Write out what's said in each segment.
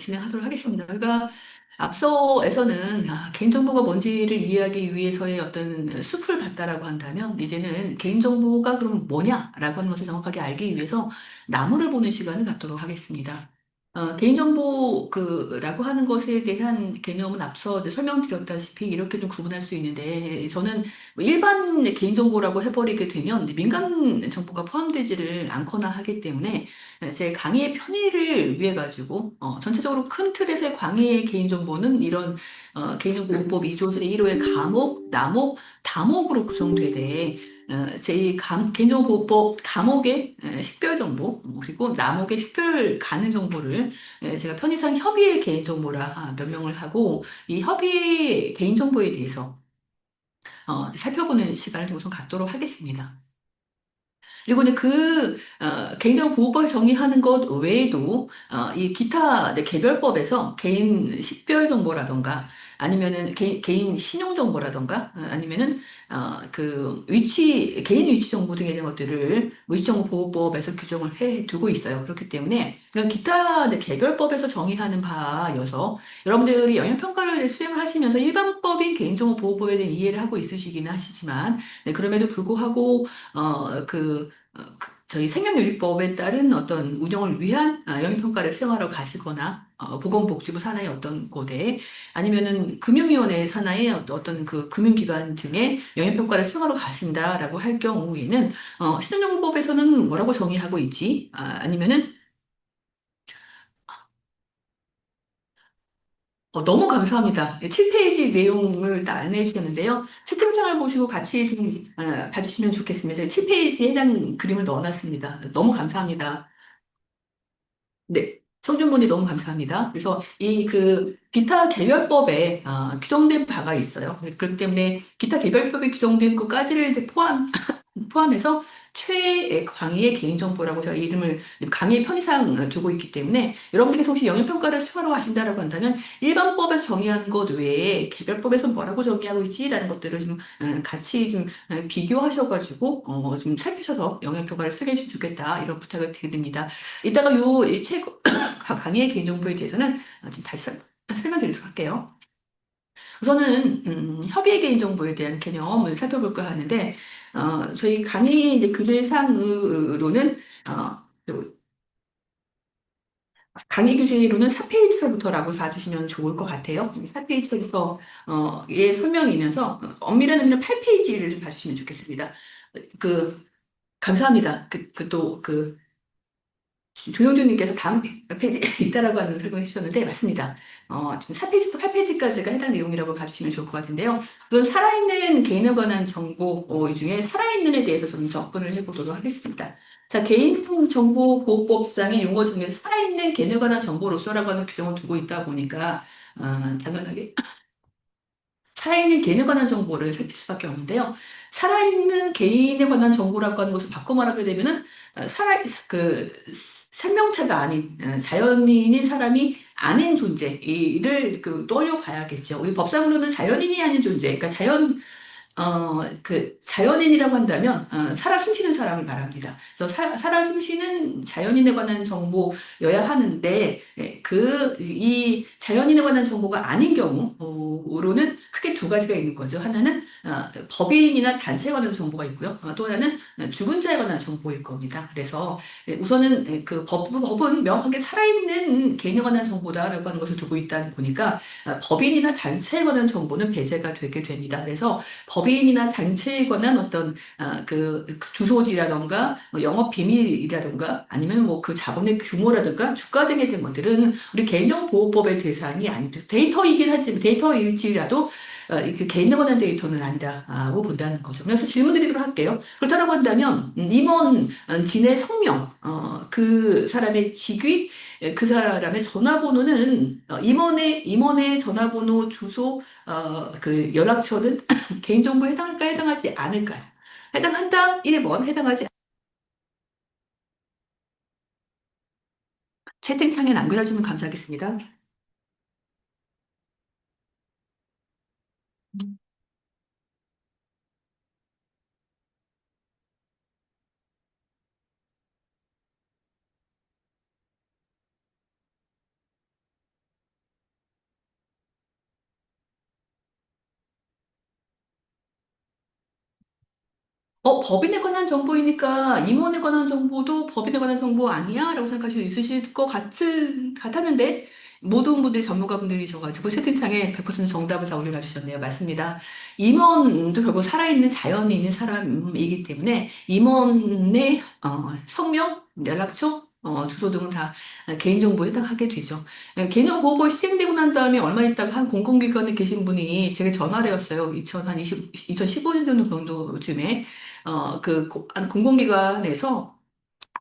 진행하도록 하겠습니다. 그러니까 앞서에서는 개인정보가 뭔지를 이해하기 위해서의 어떤 숲을 봤다라고 한다면 이제는 개인정보가 그럼 뭐냐라고 하는 것을 정확하게 알기 위해서 나무를 보는 시간을 갖도록 하겠습니다. 개인정보라고 하는 것에 대한 개념은 앞서 이제 설명드렸다시피 이렇게 좀 구분할 수 있는데 저는 뭐 일반 개인정보라고 해버리게 되면 이제 민간 정보가 포함되지를 않거나 하기 때문에 제 강의의 편의를 위해 가지고 전체적으로 큰 틀에서의 강의의 개인정보는 이런 개인정보보호법 2조 제1호의 감옥, 남목, 다목으로 구성되되 개인정보보호법 감옥의 식별정보 그리고 남목의 식별 가능 정보를 제가 편의상 협의의 개인정보라 변명을 하고 이 협의의 개인정보에 대해서 이제 살펴보는 시간을 좀 우선 갖도록 하겠습니다. 그리고 이제 개인정보 보호법 정의하는 것 외에도 이 기타 이제 개별법에서 개인 식별 정보라던가 아니면은 개인 신용 정보라던가 아니면은 개인 위치 정보 등에 대한 것들을 위치정보 보호법에서 규정을 해 두고 있어요. 그렇기 때문에 기타 이제 개별법에서 정의하는 바여서 여러분들이 영역평가를 수행을 하시면서 일반법인 개인정보 보호법에 대한 이해를 하고 있으시기는 하시지만 네, 그럼에도 불구하고 저희 생명윤리법에 따른 어떤 운영을 위한 영유평가를 수행하러 가시거나 보건복지부 산하의 어떤 곳에 아니면은 금융위원회 산하의 어떤 그 금융기관 등의 영유평가를 수행하러 가신다라고 할 경우에는 신혼정보법에서는 뭐라고 정의하고 있지? 아니면은 너무 감사합니다. 7페이지 내용을 딱 안내해 주셨는데요. 채팅창을 보시고 같이 좀 봐주시면 좋겠습니다. 제가 7페이지에 해당 그림을 넣어놨습니다. 너무 감사합니다. 네. 성준문이 너무 감사합니다. 그래서 기타 개별법에 규정된 바가 있어요. 그렇기 때문에 기타 개별법에 규정된 것까지를 이제 포함해서 최애 강의의 개인정보라고 제가 이름을 강의 편의상 두고 있기 때문에 여러분들께서 혹시 영역평가를 수행하러 가신다라고 한다면 일반법에서 정의하는 것 외에 개별법에서 뭐라고 정의하고 있지라는 것들을 좀 같이 좀 비교하셔가지고 좀 살피셔서 영역평가를 수행해 주시면 좋겠다 이런 부탁을 드립니다. 이따가 이책 강의의 개인정보에 대해서는 지금 다시 설명드리도록 할게요. 우선은 협의의 개인정보에 대한 개념을 살펴볼까 하는데 저희 강의 이제 규례상으로는 그 강의 규칙으로는 4페이지서부터라고 봐주시면 좋을 것 같아요. 4페이지서부터 의 설명이면서 엄밀한 의미는 8페이지를 좀 봐주시면 좋겠습니다. 그 감사합니다. 조영준님께서 다음 페이지에 있다라고 하는 설명해 주셨는데, 맞습니다. 지금 4페이지부터 8페이지까지가 해당 내용이라고 봐주시면 좋을 것 같은데요. 우선 살아있는 개인에 관한 정보 이 중에 살아있는에 대해서 좀 접근을 해보도록 하겠습니다. 자, 개인정보보호법상의 용어 중에서 살아있는 개인에 관한 정보로서라고 하는 규정을 두고 있다 보니까, 당연하게 살아있는 개인에 관한 정보를 살필 수밖에 없는데요. 살아있는 개인에 관한 정보라고 하는 것을 바꿔 말하게 되면은 어, 살아 그 생명체가 아닌 자연인인 사람이 아닌 존재를 떠올려 봐야겠죠. 우리 법상으로는 자연인이 아닌 존재, 그러니까 자연인이라고 한다면, 살아 숨쉬는 사람을 말합니다. 그래서 살아 숨쉬는 자연인에 관한 정보여야 하는데, 이 자연인에 관한 정보가 아닌 경우로는 크게 두 가지가 있는 거죠. 하나는, 법인이나 단체에 관한 정보가 있고요. 또 하나는 죽은 자에 관한 정보일 겁니다. 그래서 우선은 법은 명확하게 살아있는 개인에 관한 정보다라고 하는 것을 두고 있다 보니까, 법인이나 단체에 관한 정보는 배제가 되게 됩니다. 그래서 법인이나 단체에 관한 어떤 주소지라던가 뭐 영업 비밀이라던가 아니면 뭐 그 자본의 규모라든가 주가 등에 대한 것들은 우리 개인정보보호법의 대상이 아니죠. 데이터이긴 하지만 데이터일지라도 그 개인에 관한 데이터는 아니라고 본다는 거죠. 그래서 질문 드리도록 할게요. 그렇다고 한다면 임원 진의 성명, 그 사람의 직위, 그 사람의 전화번호는 임원의 전화번호, 주소, 연락처는 개인정보에 해당할까 해당하지 않을까요? 해당한다 1번, 해당하지 채팅창에 남겨주시면 감사하겠습니다. 법인에 관한 정보이니까 임원에 관한 정보도 법인에 관한 정보 아니야? 라고 생각하실 수 있으실 것 같았는데, 모든 분들이 전문가분들이셔가지고 채팅창에 100% 정답을 다 올려놔 주셨네요. 맞습니다. 임원도 결국 살아있는 자연이 있는 사람이기 때문에 임원의 성명, 연락처, 주소 등은 다 개인정보에 해당하게 되죠. 개인정보보호 시행되고 난 다음에 얼마 있다가 한 공공기관에 계신 분이 제게 전화를 했어요. 2015년 정도쯤에. 한 공공기관에서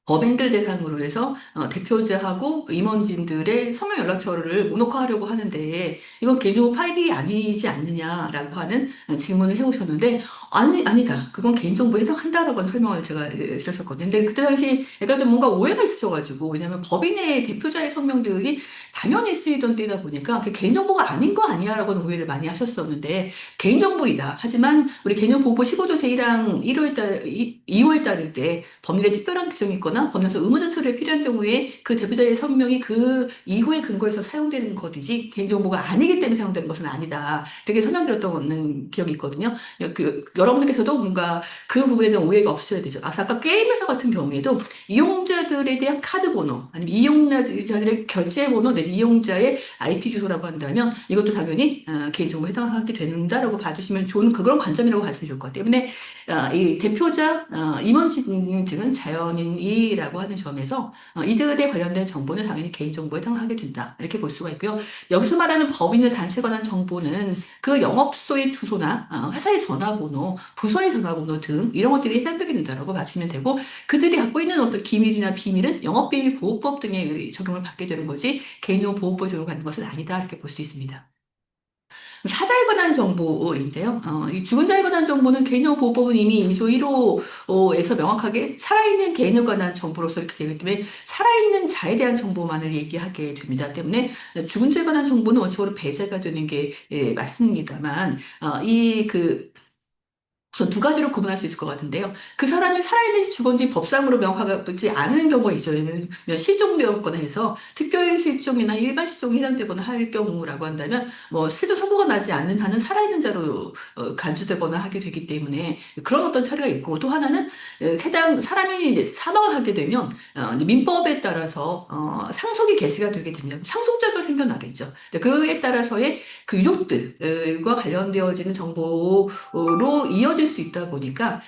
법인들 대상으로 해서 대표자하고 임원진들의 서명 연락처를 모노화하려고 하는데 이건 개인정보 파일이 아니지 않느냐라고 하는 질문을 해오셨는데 아니다. 그건 개인정보에 해당한다라고 하는 설명을 제가 드렸었거든요. 근데 그때 당시 약간 좀 뭔가 오해가 있으셔가지고 왜냐하면 법인의 대표자의 성명들이 당연히 쓰이던 때다 보니까 그 개인정보가 아닌 거 아니야라고 는 오해를 많이 하셨었는데 개인정보이다. 하지만 우리 개념보호법 15조 제1항 1호에 따 2호에 따를 때 법률에 특별한 규정이 있거나 법률에서 의무전처리가 필요한 경우에 그 대표자의 성명이 그 2호에 근거해서 사용되는 것이지 개인정보가 아니기 때문에 사용되는 것은 아니다. 이렇게 설명드렸던 기억이 있거든요. 여러분들께서도 뭔가 그 부분에 대한 오해가 없으셔야 되죠. 아까 게임회사 같은 경우에도 이용자들에 대한 카드 번호, 아니면 이용자들의 결제 번호 내지 이용자의 IP 주소라고 한다면 이것도 당연히 개인정보에 해당하게 된다라고 봐주시면 좋은 그런 관점이라고 봐주시면 좋을 것 같아요. 때문에 이 대표자 임원진증은 자연인이라고 하는 점에서 이들에 관련된 정보는 당연히 개인정보에 해당하게 된다. 이렇게 볼 수가 있고요. 여기서 말하는 법인의 단체에 관한 정보는 그 영업소의 주소나 회사의 전화번호, 부서의 전화번호 등 이런 것들이 해당되게 된다라고 봐주시면 되고 그들이 갖고 있는 어떤 기밀이나 비밀은 영업비밀보호법 등의 적용을 받게 되는 거지 개인정보 보호법에 적용을 받는 것은 아니다. 이렇게 볼 수 있습니다. 사자에 관한 정보인데요. 이 죽은 자에 관한 정보는 개인정보보호법은 이미 2조 1호에서 명확하게 살아있는 개인에 관한 정보로서 이렇게 되기 때문에 살아있는 자에 대한 정보만을 얘기하게 됩니다. 때문에 죽은 자에 관한 정보는 원칙으로 배제가 되는 게 맞습니다만 우선 두 가지로 구분할 수 있을 것 같은데요. 그 사람이 살아있는지 죽은지 법상으로 명확하지 않은 경우가 있죠. 왜냐하면 실종되었거나 해서 특별 실종이나 일반 실종이 해당되거나 할 경우라고 한다면 뭐 실종 선고가 나지 않는 한은 살아있는 자로 간주되거나 하게 되기 때문에 그런 어떤 처리가 있고 또 하나는 해당 사람이 이제 사망을 하게 되면 이제 민법에 따라서 상속이 개시가 되게 됩니다. 상속자가 생겨나겠죠. 그에 따라서의 그 유족들과 관련되어지는 정보로 이어질 수 있다 보니까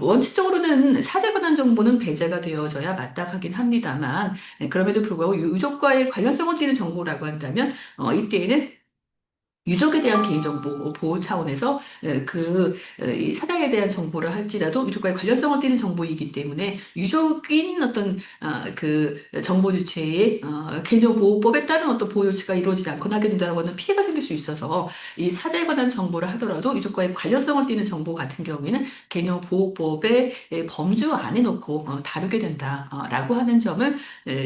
원칙적으로는 사제 관한 정보는 배제가 되어져야 마땅하긴 합니다만 그럼에도 불구하고 유족과의 관련성을 띠는 정보라고 한다면 이때에는 유족에 대한 개인정보 보호 차원에서 이 사장에 대한 정보를 할지라도 유족과의 관련성을 띠는 정보이기 때문에 유족인 어떤 그 정보 주체의 개인정보보호법에 따른 어떤 보호 조치가 이루어지지 않거나 하게 된다고 하는 피해가 생길 수 있어서 이 사자에 관한 정보를 하더라도 유족과의 관련성을 띠는 정보 같은 경우에는 개인정보호법의 범주 안에 놓고 다루게 된다라고 하는 점을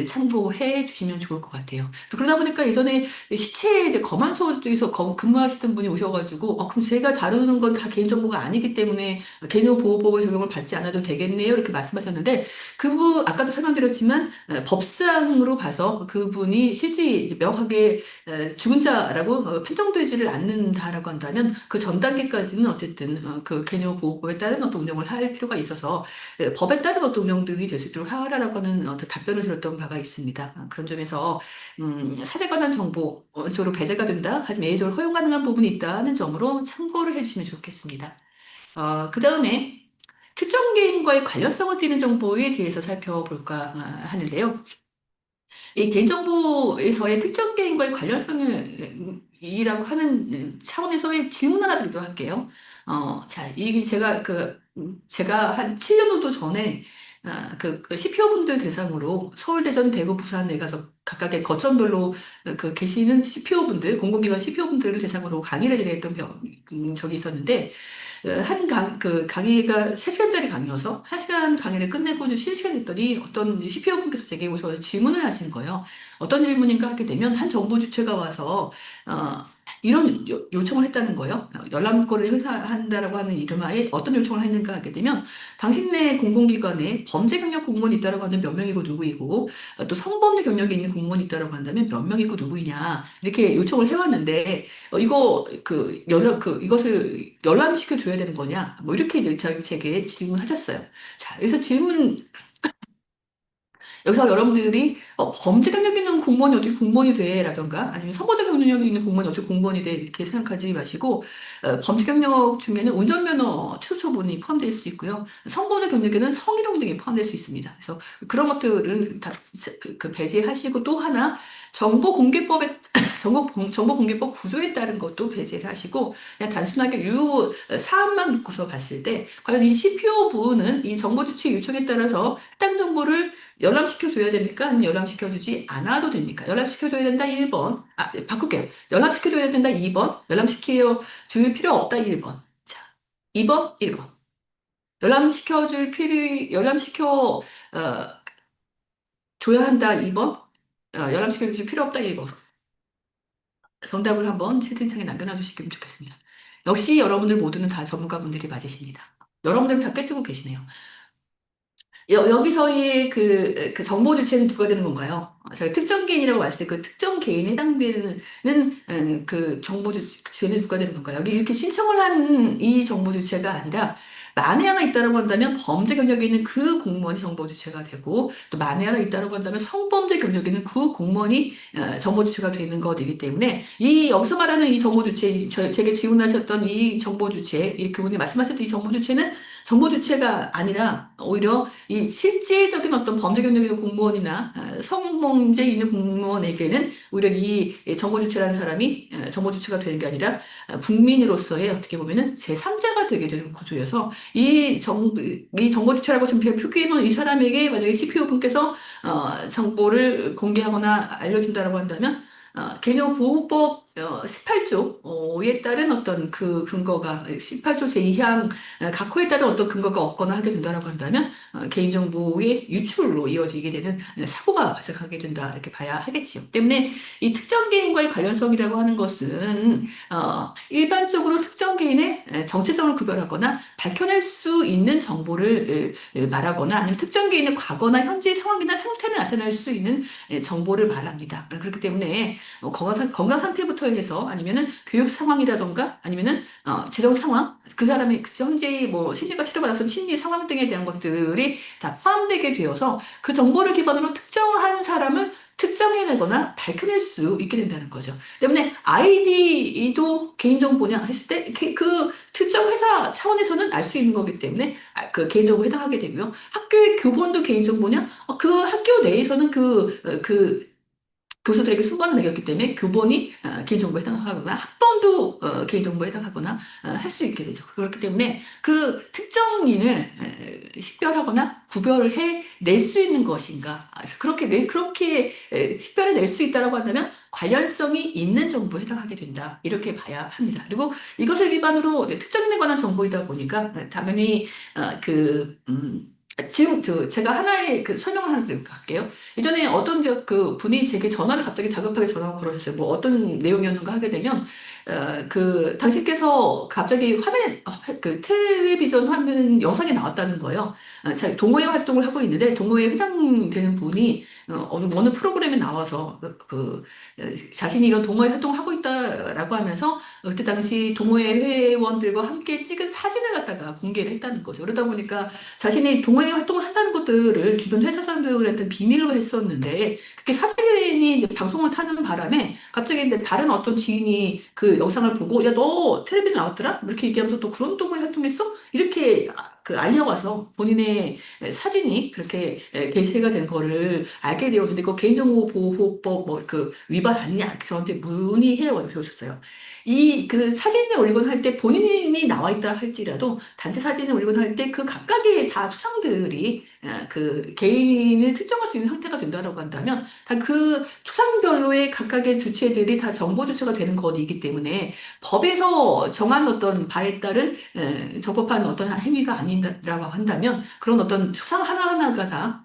참고해 주시면 좋을 것 같아요. 그러다 보니까 예전에 시체 검안소 쪽에서 근무하시던 분이 오셔가지고 그럼 제가 다루는 건 다 개인정보가 아니기 때문에 개인정보보호법의 적용을 받지 않아도 되겠네요 이렇게 말씀하셨는데 그분 아까도 설명드렸지만 법상으로 봐서 그분이 실제 이제 명확하게 죽은 자라고 판정되지를 않는다라고 한다면 그 전 단계까지는 어쨌든 그 개인정보보호법에 따른 어떤 운영을 할 필요가 있어서 법에 따른 어떤 운영들이 될 수 있도록 하라라고 하는 어떤 답변을 들었던 바가 있습니다. 그런 점에서 사제 관한 정보 원칙으로 배제가 된다. 하지만 예외적으로 허용 가능한 부분이 있다는 점으로 참고를 해주시면 좋겠습니다. 그 다음에 특정 개인과의 관련성을 띠는 정보에 대해서 살펴볼까 하는데요. 이 개인정보에서의 특정 개인과의 관련성이라고 하는 차원에서의 질문 하나 드리도록 할게요. 자, 이게 제가 한 7년 정도 전에 CPO분들 대상으로 서울, 대전, 대구, 부산에 가서 각각의 거점별로 계시는 CPO분들, 공공기관 CPO분들을 대상으로 강의를 진행했던 적이 있었는데, 강의가 3시간짜리 강의여서 1시간 강의를 끝내고 좀 쉬는 시간이 있더니 어떤 CPO분께서 제게 오셔서 질문을 하시는 거예요. 어떤 질문인가 하게 되면 한 정부 주체가 와서, 이런 요청을 했다는 거예요. 열람권을 행사한다라고 하는 이름하에 어떤 요청을 했는가 하게 되면 당신네 공공기관에 범죄 경력 공무원이 있다라고 하면 몇 명이고 누구이고 또 성범죄 경력이 있는 공무원이 있다라고 한다면 몇 명이고 누구이냐 이렇게 요청을 해왔는데 이거 이것을 열람시켜 줘야 되는 거냐 뭐 이렇게 이제 제게 질문하셨어요. 자, 그래서 질문 여기서 여러분들이 범죄 경력 있는 공무원이 어떻게 공무원이 돼? 라던가 아니면 성범죄 경력이 있는 공무원이 어떻게 공무원이 돼? 이렇게 생각하지 마시고 범죄 경력 중에는 운전면허 취소 처분이 포함될 수 있고요. 성범죄 경력에는 성희롱 등이 포함될 수 있습니다. 그래서 그런 것들은 다 배제하시고 또 하나 정보공개법에 정보공개법 구조에 따른 것도 배제를 하시고 그냥 단순하게 이 사안만 놓고서 봤을 때 과연 이 CPO 부분은 이 정보주체 요청에 따라서 해당 정보를 열람시켜줘야 됩니까? 아니면 열람시켜주지 않아도 됩니까? 열람시켜줘야 된다 1번. 바꿀게요. 열람시켜줘야 된다 2번. 열람시켜줄 필요 없다 1번. 자, 2번, 1번. 열람시켜, 줘야 한다 2번. 열람시켜줄 필요 없다 1번. 정답을 한번 채팅창에 남겨놔 주시면 좋겠습니다. 역시 여러분들 모두는 다 전문가분들이 맞으십니다. 여러분들은 다 꿰뚫고 계시네요. 여기서의 그 정보 주체는 누가 되는 건가요? 저희 특정 개인이라고 봤을 때 그 특정 개인에 해당되는 그 정보 주체는 누가 되는 건가요? 여기 이렇게 신청을 한 이 정보 주체가 아니라 만에 하나 있다라고 한다면 범죄 경력이 있는 그 공무원이 정보 주체가 되고 또 만에 하나 있다라고 한다면 성범죄 경력이 있는 그 공무원이 정보 주체가 되는 것이기 때문에 이 여기서 말하는 이 정보 주체, 제게 질문하셨던 이 정보 주체, 그분이 말씀하셨던 이 정보 주체는 정보 주체가 아니라 오히려 이 실질적인 어떤 범죄 경력이 있는 공무원이나 성범죄 있는 공무원에게는 오히려 이 정보 주체라는 사람이 정보 주체가 되는 게 아니라 국민으로서의 어떻게 보면은 제3자가 되게 되는 구조여서 이 정보 주체라고 지금 표기해 놓은 이 사람에게 만약에 CPO 분께서 정보를 공개하거나 알려준다라고 한다면 개인정보보호법 18조에 따른 어떤 그 근거가 18조 제2항 각호에 따른 어떤 근거가 없거나 하게 된다라고 한다면 개인정보의 유출로 이어지게 되는 사고가 발생하게 된다 이렇게 봐야 하겠지요. 때문에 이 특정 개인과의 관련성이라고 하는 것은 일반적으로 특정 개인의 정체성을 구별하거나 밝혀낼 수 있는 정보를 말하거나 아니면 특정 개인의 과거나 현재 상황이나 상태를 나타낼 수 있는 정보를 말합니다. 그렇기 때문에 건강 상태부터 해서 아니면은 교육 상황이라던가 아니면은 재정 상황 그 사람의 현재 뭐 심리과 치료받았으면 심리 상황 등에 대한 것들이 다 포함되게 되어서 그 정보를 기반으로 특정한 사람을 특정해내거나 밝혀낼 수 있게 된다는 거죠. 때문에 아이디도 개인정보냐 했을 때 그 특정 회사 차원에서는 알 수 있는 거기 때문에 그 개인정보에 해당하게 되고요. 학교의 교본도 개인정보냐? 그 학교 내에서는 그 교수들에게 순번을 매겼기 때문에 교본이 개인정보에 해당하거나 학번도 개인정보에 해당하거나 할 수 있게 되죠. 그렇기 때문에 그 특정인을 식별하거나 구별을 해낼 수 있는 것인가. 그렇게 식별해 낼 수 있다라고 한다면 관련성이 있는 정보에 해당하게 된다. 이렇게 봐야 합니다. 그리고 이것을 기반으로 특정인에 관한 정보이다 보니까 당연히 지금 제가 하나의 그 설명을 하나 드릴게요. 예전에 어떤 그 분이 제게 전화를 갑자기 다급하게 전화가 걸어주세요. 뭐 어떤 내용이었는가 하게 되면 그 당신께서 갑자기 화면에 그 텔레비전 화면 영상이 나왔다는 거예요. 자, 동호회 활동을 하고 있는데 동호회 회장 되는 분이 어느 프로그램에 나와서 자신이 이런 동호회 활동을 하고 있다라고 하면서 그때 당시 동호회 회원들과 함께 찍은 사진을 갖다가 공개를 했다는 거죠. 그러다 보니까 자신이 동호회 활동을 한다는 것들을 주변 회사 사람들한테 비밀로 했었는데 그게 사진이 이제 방송을 타는 바람에 갑자기 이제 다른 어떤 지인이 그 영상을 보고 야 너 텔레비전 나왔더라? 이렇게 얘기하면서 또 그런 동호회 활동했어? 이렇게 알려와서 본인의 사진이 그렇게 게시가 된 거를 알게 되었는데 그 개인정보보호법 뭐 그 위반 아니냐 이렇게 저한테 문의해 오셨어요. 이 그 사진을 올리거나 할 때 본인이 나와 있다 할지라도 단체 사진을 올리거나 할 때 그 각각의 다 초상들이 그 개인을 특정할 수 있는 형태가 된다라고 한다면 다 그 초상별로의 각각의 주체들이 다 정보 주체가 되는 것이기 때문에 법에서 정한 어떤 바에 따른 적법한 어떤 행위가 아니라고 한다면 그런 어떤 초상 하나하나가 다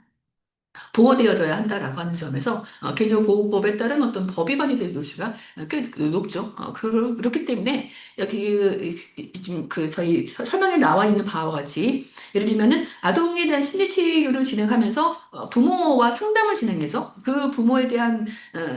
보호되어져야 한다라고 하는 점에서 개인정보보호법에 따른 어떤 법 위반이 될 요지가 꽤 높죠. 그렇기 때문에 여기 지금 그 저희 설명에 나와 있는 바와 같이 예를 들면은 아동에 대한 심리 치료를 진행하면서 부모와 상담을 진행해서 그 부모에 대한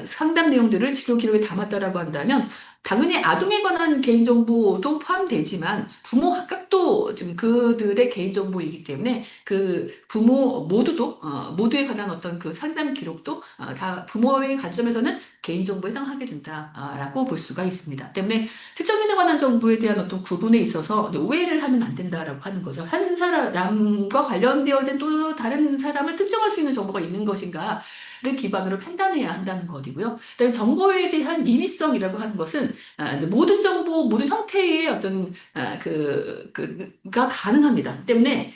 상담 내용들을 치료 기록에 담았다라고 한다면 당연히 아동에 관한 개인정보도 포함되지만 부모 각각도 지금 그들의 개인정보이기 때문에 그 부모 모두도 모두에 관한 어떤 그 상담 기록도 다 부모의 관점에서는 개인정보에 해당하게 된다라고 볼 수가 있습니다. 때문에 특정인에 관한 정보에 대한 어떤 구분에 있어서 오해를 하면 안 된다라고 하는 거죠. 한 사람과 관련되어진 또 다른 사람을 특정할 수 있는 정보가 있는 것인가? 를 기반으로 판단해야 한다는 것이고요. 그다음에 정보에 대한 임의성이라고 하는 것은 모든 정보, 모든 형태의 어떤 그가 가능합니다. 때문에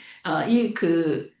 이그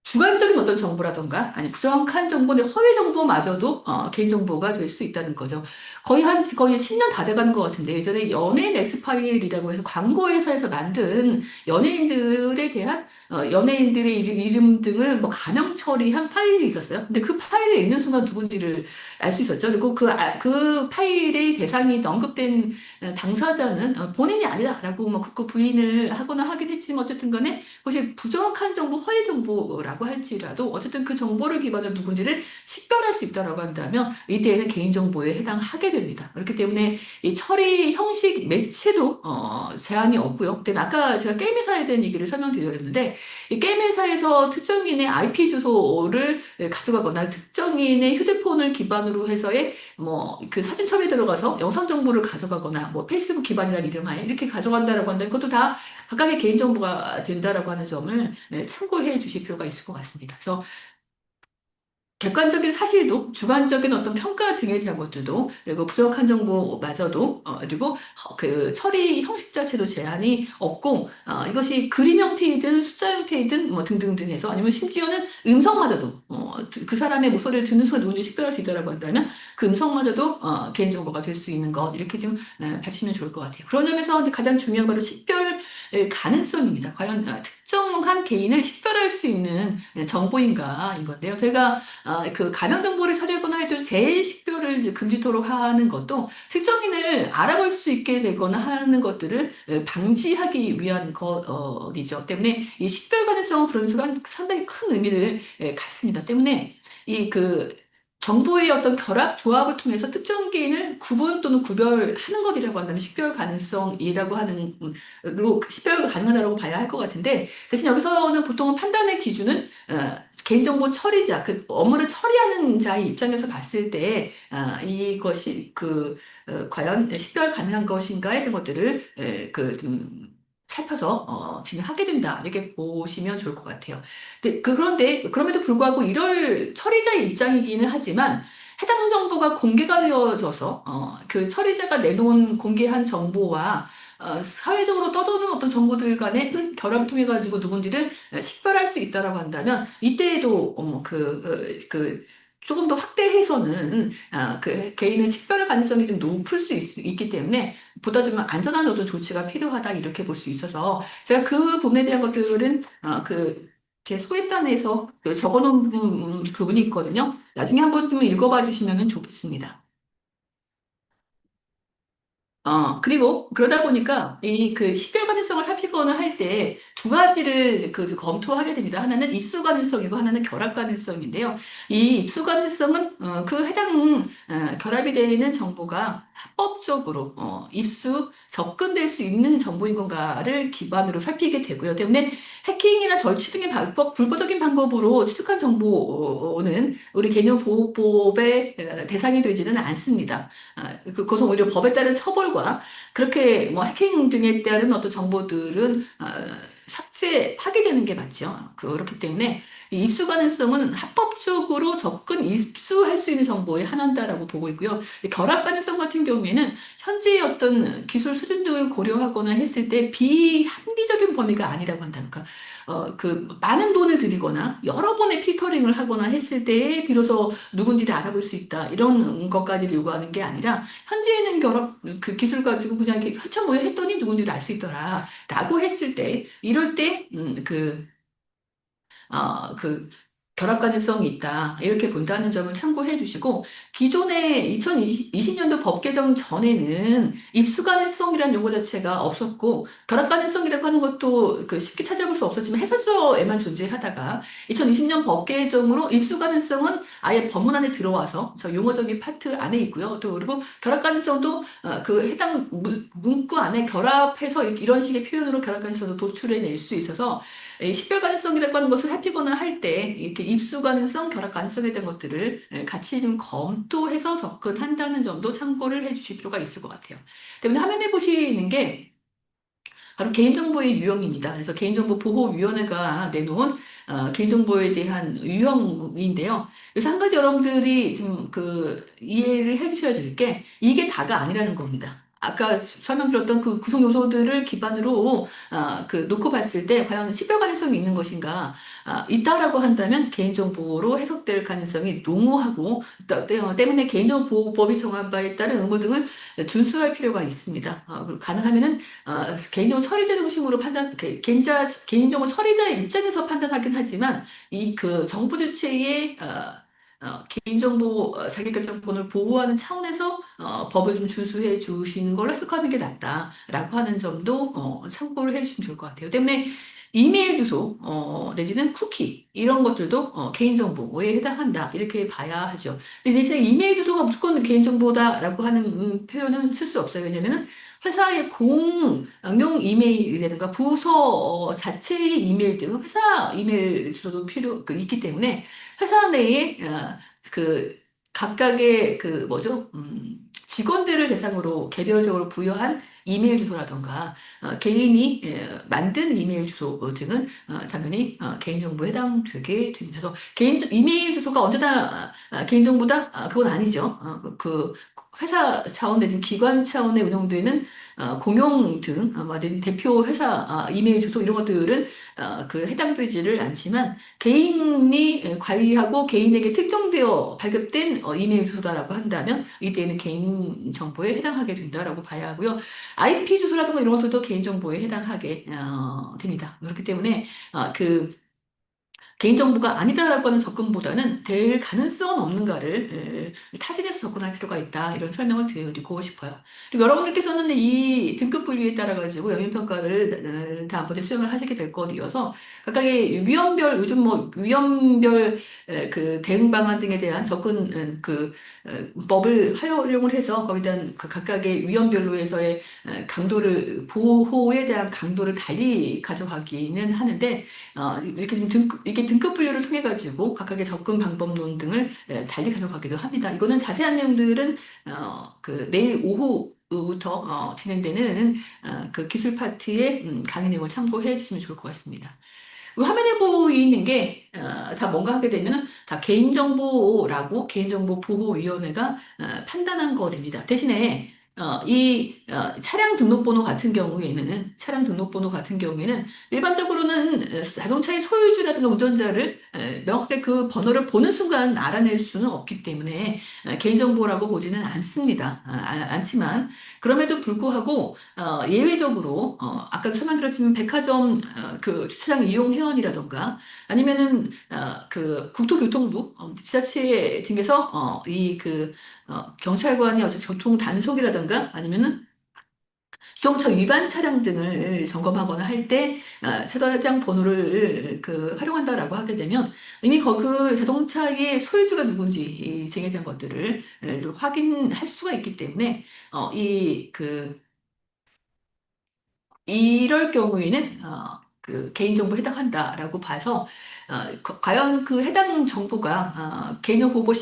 주관적인 어떤 정보라던가 아니 부정확한 정보, 내 허위 정보마저도 개인정보가 될 수 있다는 거죠. 거의 10년 다 돼가는 것 같은데 예전에 연예인 엑스파일이라고 해서 광고 회사에서 만든 연예인들에 대한 연예인들의 이름 등을 뭐 가명 처리한 파일이 있었어요. 근데 그 파일을 읽는 순간 누군지를 알 수 있었죠. 그리고 그 파일의 대상이 언급된 당사자는 본인이 아니다라고 뭐 그 부인을 하거나 하긴 했지만 어쨌든 간에 그것이 부정확한 정보, 허위 정보라고 할지라도 어쨌든 그 정보를 기반으로 누군지를 식별할 수 있다라고 한다면 이때에는 개인정보에 해당하게 됩니다. 그렇기 때문에 이 처리 형식 매체도 제한이 없고요. 그다음에 아까 제가 게임 회사에 대한 얘기를 설명드렸는데 이 게임 회사에서 특정인의 IP 주소를 가져가거나 특정인의 휴대폰을 기반으로 해서의 뭐 그 사진첩에 들어가서 영상 정보를 가져가거나 뭐 페이스북 기반이라는 이름하에 이렇게 가져간다라고 한다면 그것도 다 각각의 개인정보가 된다라고 하는 점을 참고해 주실 필요가 있을 것 같습니다. 그래서 객관적인 사실도 주관적인 어떤 평가 등에 대한 것들도 그리고 부족한 정보마저도 그리고 그 처리 형식 자체도 제한이 없고 이것이 그림 형태이든 숫자 형태이든 뭐 등등등 해서 아니면 심지어는 음성마저도 그 사람의 목소리를 듣는 순간 누군지 식별할 수 있다라고 한다면 그 음성마저도 개인정보가 될 수 있는 것 이렇게 좀 봐주시면 좋을 것 같아요. 그런 점에서 가장 중요한 바로 식별 가능성입니다. 과연 특정한 개인을 식별할 수 있는 정보인가인 건데요. 저희가 그 가명 정보를 처리하거나 해도 제일 식별을 이제 금지토록 하는 것도 특정인을 알아볼 수 있게 되거나 하는 것들을 방지하기 위한 것이죠. 때문에 이 식별 가능성은 그런 순간 상당히 큰 의미를 갖습니다. 때문에 이 그 정보의 어떤 결합, 조합을 통해서 특정 개인을 구분 또는 구별하는 것이라고 한다면 식별 가능성이라고 하는, 로 식별 가능하다고 봐야 할 것 같은데, 대신 여기서는 보통은 판단의 기준은 개인정보 처리자, 그 업무를 처리하는 자의 입장에서 봤을 때 이것이 과연 식별 가능한 것인가에 대한 것들을 좀 살펴서 진행하게 된다 이렇게 보시면 좋을 것 같아요. 그런데 그럼에도 불구하고 이럴 처리자의 입장이기는 하지만 해당 정보가 공개가 되어져서 그 처리자가 내놓은 공개한 정보와 사회적으로 떠도는 어떤 정보들 간의 결합을 통해 가지고 누군지를 식별할 수 있다라고 한다면 이때에도 조금 더 확대해서는 그 개인의 식별 가능성이 좀 높을 수 있기 때문에 보다 좀 안전한 어떤 조치가 필요하다 이렇게 볼 수 있어서 제가 그 부분에 대한 것들은 제 소회단에서 적어놓은 부분이 있거든요. 나중에 한번 좀 읽어봐 주시면 좋겠습니다. 그리고 그러다 보니까 이 그 식별 가능성을 살피거나 할 때 두 가지를 검토하게 됩니다. 하나는 입수 가능성이고 하나는 결합 가능성인데요. 이 입수 가능성은 그 해당 결합이 되어 있는 정보가 합법적으로 접근될 수 있는 정보인 건가를 기반으로 살피게 되고요. 때문에 해킹이나 절취 등의 불법적인 방법으로 취득한 정보는 우리 개인정보보호법의 대상이 되지는 않습니다. 그것은 오히려 법에 따른 처벌과 그렇게 뭐 해킹 등에 따른 어떤 정보들은 삭제, 파기되는 게 맞죠. 그렇기 때문에 이 입수 가능성은 합법적으로 접근, 입수할 수 있는 정보에 한한다라고 보고 있고요. 결합 가능성 같은 경우에는 현재의 어떤 기술 수준 등을 고려하거나 했을 때 비합리적인 범위가 아니라고 한다니까. 많은 돈을 들이거나 여러 번의 필터링을 하거나 했을 때에 비로소 누군지를 알아볼 수 있다. 이런 것까지를 요구하는 게 아니라 현재는 그 기술 가지고 그냥 이렇게 현찰모여 했더니 누군지를 알 수 있더라. 라고 했을 때, 이럴 때, 그 결합 가능성이 있다. 이렇게 본다는 점을 참고해 주시고, 기존에 2020년도 법 개정 전에는 입수 가능성이라는 용어 자체가 없었고, 결합 가능성이라고 하는 것도 그 쉽게 찾아볼 수 없었지만 해설서에만 존재하다가 2020년 법 개정으로 입수 가능성은 아예 법문 안에 들어와서 저 용어적인 파트 안에 있고요. 또 그리고 결합 가능성도 그 해당 문구 안에 결합해서 이런 식의 표현으로 결합 가능성도 도출해낼 수 있어서 이 식별 가능성이라고 하는 것을 살피거나 할 때 이렇게 입수 가능성, 결합 가능성에 대한 것들을 같이 좀 검토해서 접근한다는 점도 참고를 해주실 필요가 있을 것 같아요. 때문에 화면에 보시는 게 바로 개인정보의 유형입니다. 그래서 개인정보보호위원회가 내놓은 개인정보에 대한 유형인데요. 그래서 한 가지 여러분들이 좀 그 이해를 해주셔야 될 게 이게 다가 아니라는 겁니다. 아까 설명드렸던 그 구성 요소들을 기반으로 그 놓고 봤을 때 과연 식별 가능성이 있는 것인가 있다라고 한다면 개인정보로 해석될 가능성이 농후하고 때문에 개인정보보호법이 정한 바에 따른 의무 등을 준수할 필요가 있습니다. 그리고 가능하면은 개인정보 처리자 중심으로 개인정보 처리자의 입장에서 판단하긴 하지만, 이 그 정부 주체의 개인정보 자기결정권을 보호하는 차원에서 법을 좀 준수해 주시는 걸로 해석하는 게 낫다라고 하는 점도 참고를 해 주시면 좋을 것 같아요. 때문에 이메일 주소 내지는 쿠키 이런 것들도 개인정보에 해당한다 이렇게 봐야 하죠. 근데 대신에 이메일 주소가 무조건 개인정보다라고 하는 표현은 쓸 수 없어요. 왜냐면은 회사의 공용 이메일이라든가 부서 자체의 이메일들은 회사 이메일 주소도 있기 때문에 회사 내에 그 각각의 그 뭐죠? 직원들을 대상으로 개별적으로 부여한 이메일 주소라던가 개인이 만든 이메일 주소 등은 당연히 개인정보에 해당되게 됩니다. 그래서 이메일 주소가 언제나 개인정보다 그건 아니죠. 그 회사 차원 내지는 기관 차원에 운영되는 공용 등 대표 회사 이메일 주소 이런 것들은 그 해당되지를 않지만 개인이 관리하고 개인에게 특정되어 발급된 이메일 주소다라고 한다면 이때는 개인 정보에 해당하게 된다라고 봐야 하고요. IP 주소라든가 이런 것들도 개인 정보에 해당하게 됩니다. 그렇기 때문에 그 개인정보가 아니다라고 하는 접근보다는 될 가능성은 없는가를 타진해서 접근할 필요가 있다. 이런 설명을 드리고 싶어요. 그리고 여러분들께서는 이 등급 분류에 따라 가지고 영인평가를 다음번에 수행을 하시게 될 것이어서 각각의 위험별, 요즘 뭐 위험별 그 대응 방안 등에 대한 접근 법을 활용을 해서 거기에 대한 그 각각의 위험별로에서의 보호에 대한 강도를 달리 가져가기는 하는데 이렇게 좀 이게 등급 분류를 통해 가지고 각각의 접근 방법론 등을 달리 가져가기도 합니다. 이거는 자세한 내용들은 그 내일 오후부터 진행되는 그 기술 파트의 강의 내용을 참고해 주시면 좋을 것 같습니다. 화면에 보이는 게 다 뭔가 하게 되면은 다 개인정보라고 개인정보보호위원회가 판단한 거됩니다. 대신에 차량 등록번호 같은 경우에는 일반적으로는 자동차의 소유주라든가 운전자를 명확하게 그 번호를 보는 순간 알아낼 수는 없기 때문에 개인정보라고 보지는 않습니다. 않지만 그럼에도 불구하고 예외적으로 아까 설명드렸지만 백화점 그 주차장 이용 회원이라던가 아니면은 그 국토교통부 지자체 등에서 경찰관이 어떤 교통 단속이라던가 아니면은 주정차 위반 차량 등을 점검하거나 할 때 차량 번호를 그 활용한다라고 하게 되면 이미 그 자동차의 소유주가 누군지 이 등에 대한 것들을 확인할 수가 있기 때문에 이럴 경우에는 그 개인정보에 해당한다라고 봐서 과연 그 해당 정보가 개인정보보호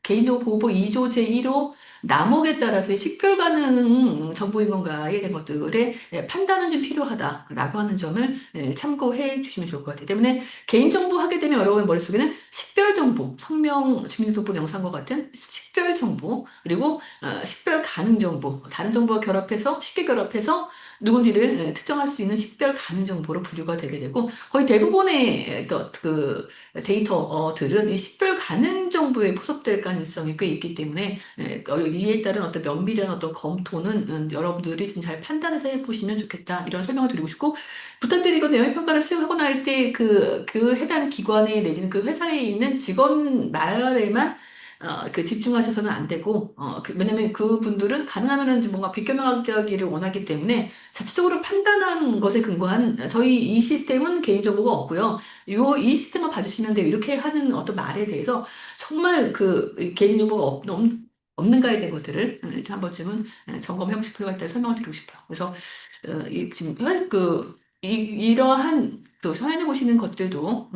2조 제1호 남목에 따라서의 식별 가능 정보인 건가에 대한 것들의 판단은 좀 필요하다라고 하는 점을 참고해 주시면 좋을 것 같아요. 때문에 개인정보 하게 되면 여러분 머릿속에는 식별정보, 성명, 주민등록번 영상과 같은 식별정보, 그리고 식별 가능 정보, 다른 정보와 쉽게 결합해서 누군지를 특정할 수 있는 식별 가능 정보로 분류가 되게 되고 거의 대부분의 그 데이터들은 이 식별 가능 정보에 포섭될 가능성이 꽤 있기 때문에 일리에 따른 어떤 면밀한 어떤 검토는 여러분들이 좀 잘 판단해서 해보시면 좋겠다. 이런 설명을 드리고 싶고, 부탁드리고 영향평가를 수행하고 날 때 그 해당 기관에 내지는 그 회사에 있는 직원 말에만 집중하셔서는 안 되고, 왜냐면 그분들은 가능하면은 좀 뭔가 비껴나가기를 원하기 때문에 자체적으로 판단한 것에 근거한 저희 이 시스템은 개인정보가 없고요. 이 시스템만 봐주시면 돼요. 이렇게 하는 어떤 말에 대해서 정말 개인정보가 없는가에 대한 것들을 한 번쯤은 점검해 보실 필요가 있다고 설명을 드리고 싶어요. 그래서 지금 이러한 사연해 보시는 것들도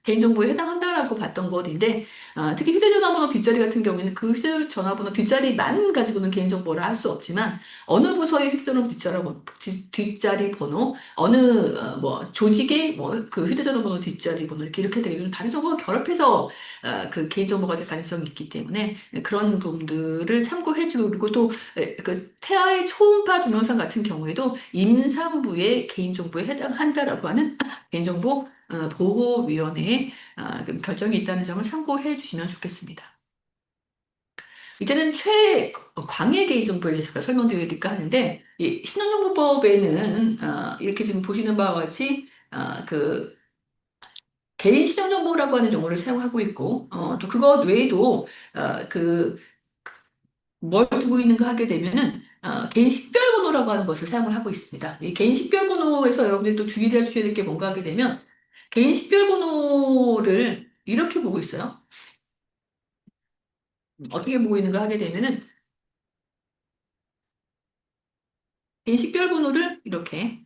개인정보에 해당한다라고 봤던 것인데 특히 휴대전화번호 뒷자리 같은 경우에는 그 휴대전화번호 뒷자리만 가지고는 개인정보를 할 수 없지만 어느 부서의 휴대전화 뒷자리 번호 어느 뭐 조직의 뭐 그 휴대전화 번호 뒷자리 번호 이렇게 되게 좀 다른 정보가 결합해서 그 개인정보가 될 가능성이 있기 때문에 그런 부분들을 참고해주고 그리고 또 그 태아의 초음파 동영상 같은 경우에도 임산부의 개인정보에 해당한다라고 하는 개인정보 보호위원회의 그 결정이 있다는 점을 참고해 주시면 좋겠습니다. 이제는 최광의 개인정보에 대해서 제가 설명드릴까 하는데, 이 신원정보법에는 이렇게 지금 보시는 바와 같이 개인 신원정보라고 하는 용어를 사용하고 있고, 또 그것 외에도 그 뭘 두고 있는가 하게 되면은 개인 식별번호라고 하는 것을 사용을 하고 있습니다. 이 개인 식별번호에서 여러분들이 또 주의를 해주셔야 될 게 뭔가 하게 되면 개인 식별번호를 이렇게 보고 있어요. 어떻게 보고 있는가 하게 되면은 개인 식별번호를 이렇게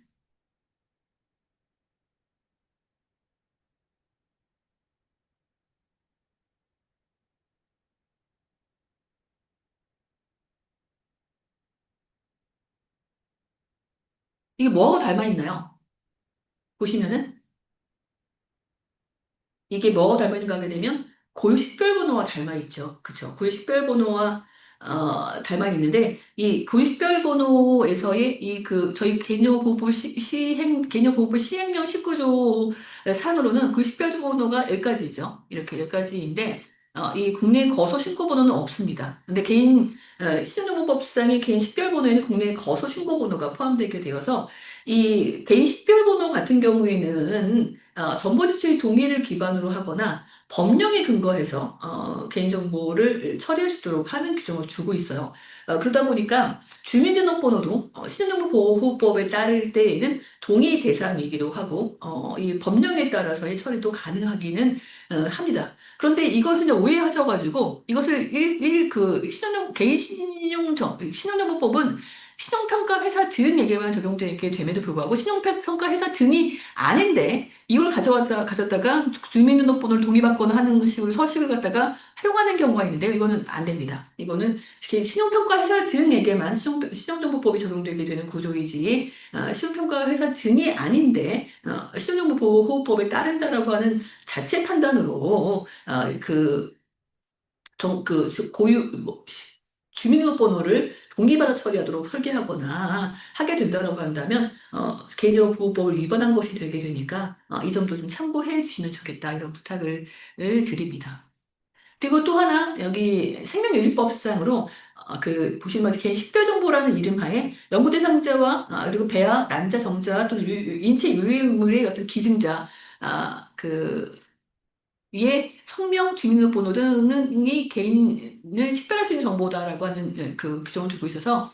이게 뭐하고 닮아 있나요? 보시면은 이게 뭐가 닮아 있는가 하게 되면 고유 식별번호와 닮아 있죠. 그쵸? 고유 식별번호와 닮아 있는데 이 고유 식별번호에서의 저희 개념보호법 시행령 19조 상으로는 고유 식별번호가 여기까지죠. 이렇게 여기까지인데 이 국내 거소 신고번호는 없습니다. 근데 신용정보법상의 개인 식별번호에는 국내 거소 신고번호가 포함되게 되어서 이 개인 식별번호 같은 경우에는 정보지수의 동의를 기반으로 하거나 법령에 근거해서 개인정보를 처리할 수 있도록 하는 규정을 주고 있어요. 그러다 보니까 주민등록번호도 신용정보보호법에 따를 때에는 동의 대상이기도 하고 이 법령에 따라서의 처리도 가능하기는 합니다. 그런데 이것을 이제 오해하셔가지고 이것을 신용정보법은 신용평가 회사 등에게만 적용되게 됨에도 불구하고 신용평가 회사 등이 아닌데 이걸 가졌다가 주민등록번호를 동의받거나 하는 식으로 서식을 갖다가 활용하는 경우가 있는데요. 이거는 안 됩니다. 이거는 신용평가 회사 등에게만 신용정보법이 적용되게 되는 구조이지 신용평가 회사 등이 아닌데 신용정보보호법에 따른다라고 하는 자체 판단으로 고유 주민등록번호를 동의받아 처리하도록 설계하거나 하게 된다라고 한다면 개인정보 보호법을 위반한 것이 되게 되니까 이 점도 좀 참고해 주시면 좋겠다 이런 부탁을 드립니다. 그리고 또 하나 여기 생명윤리법상으로 보시면 개인 식별정보라는 이름하에 연구 대상자와 그리고 배아, 난자, 정자 또는 인체 유해물의 어떤 기증자 위에 성명, 주민등록번호 등이 개인을 식별할 수 있는 정보다라고 하는 그 규정을 두고 있어서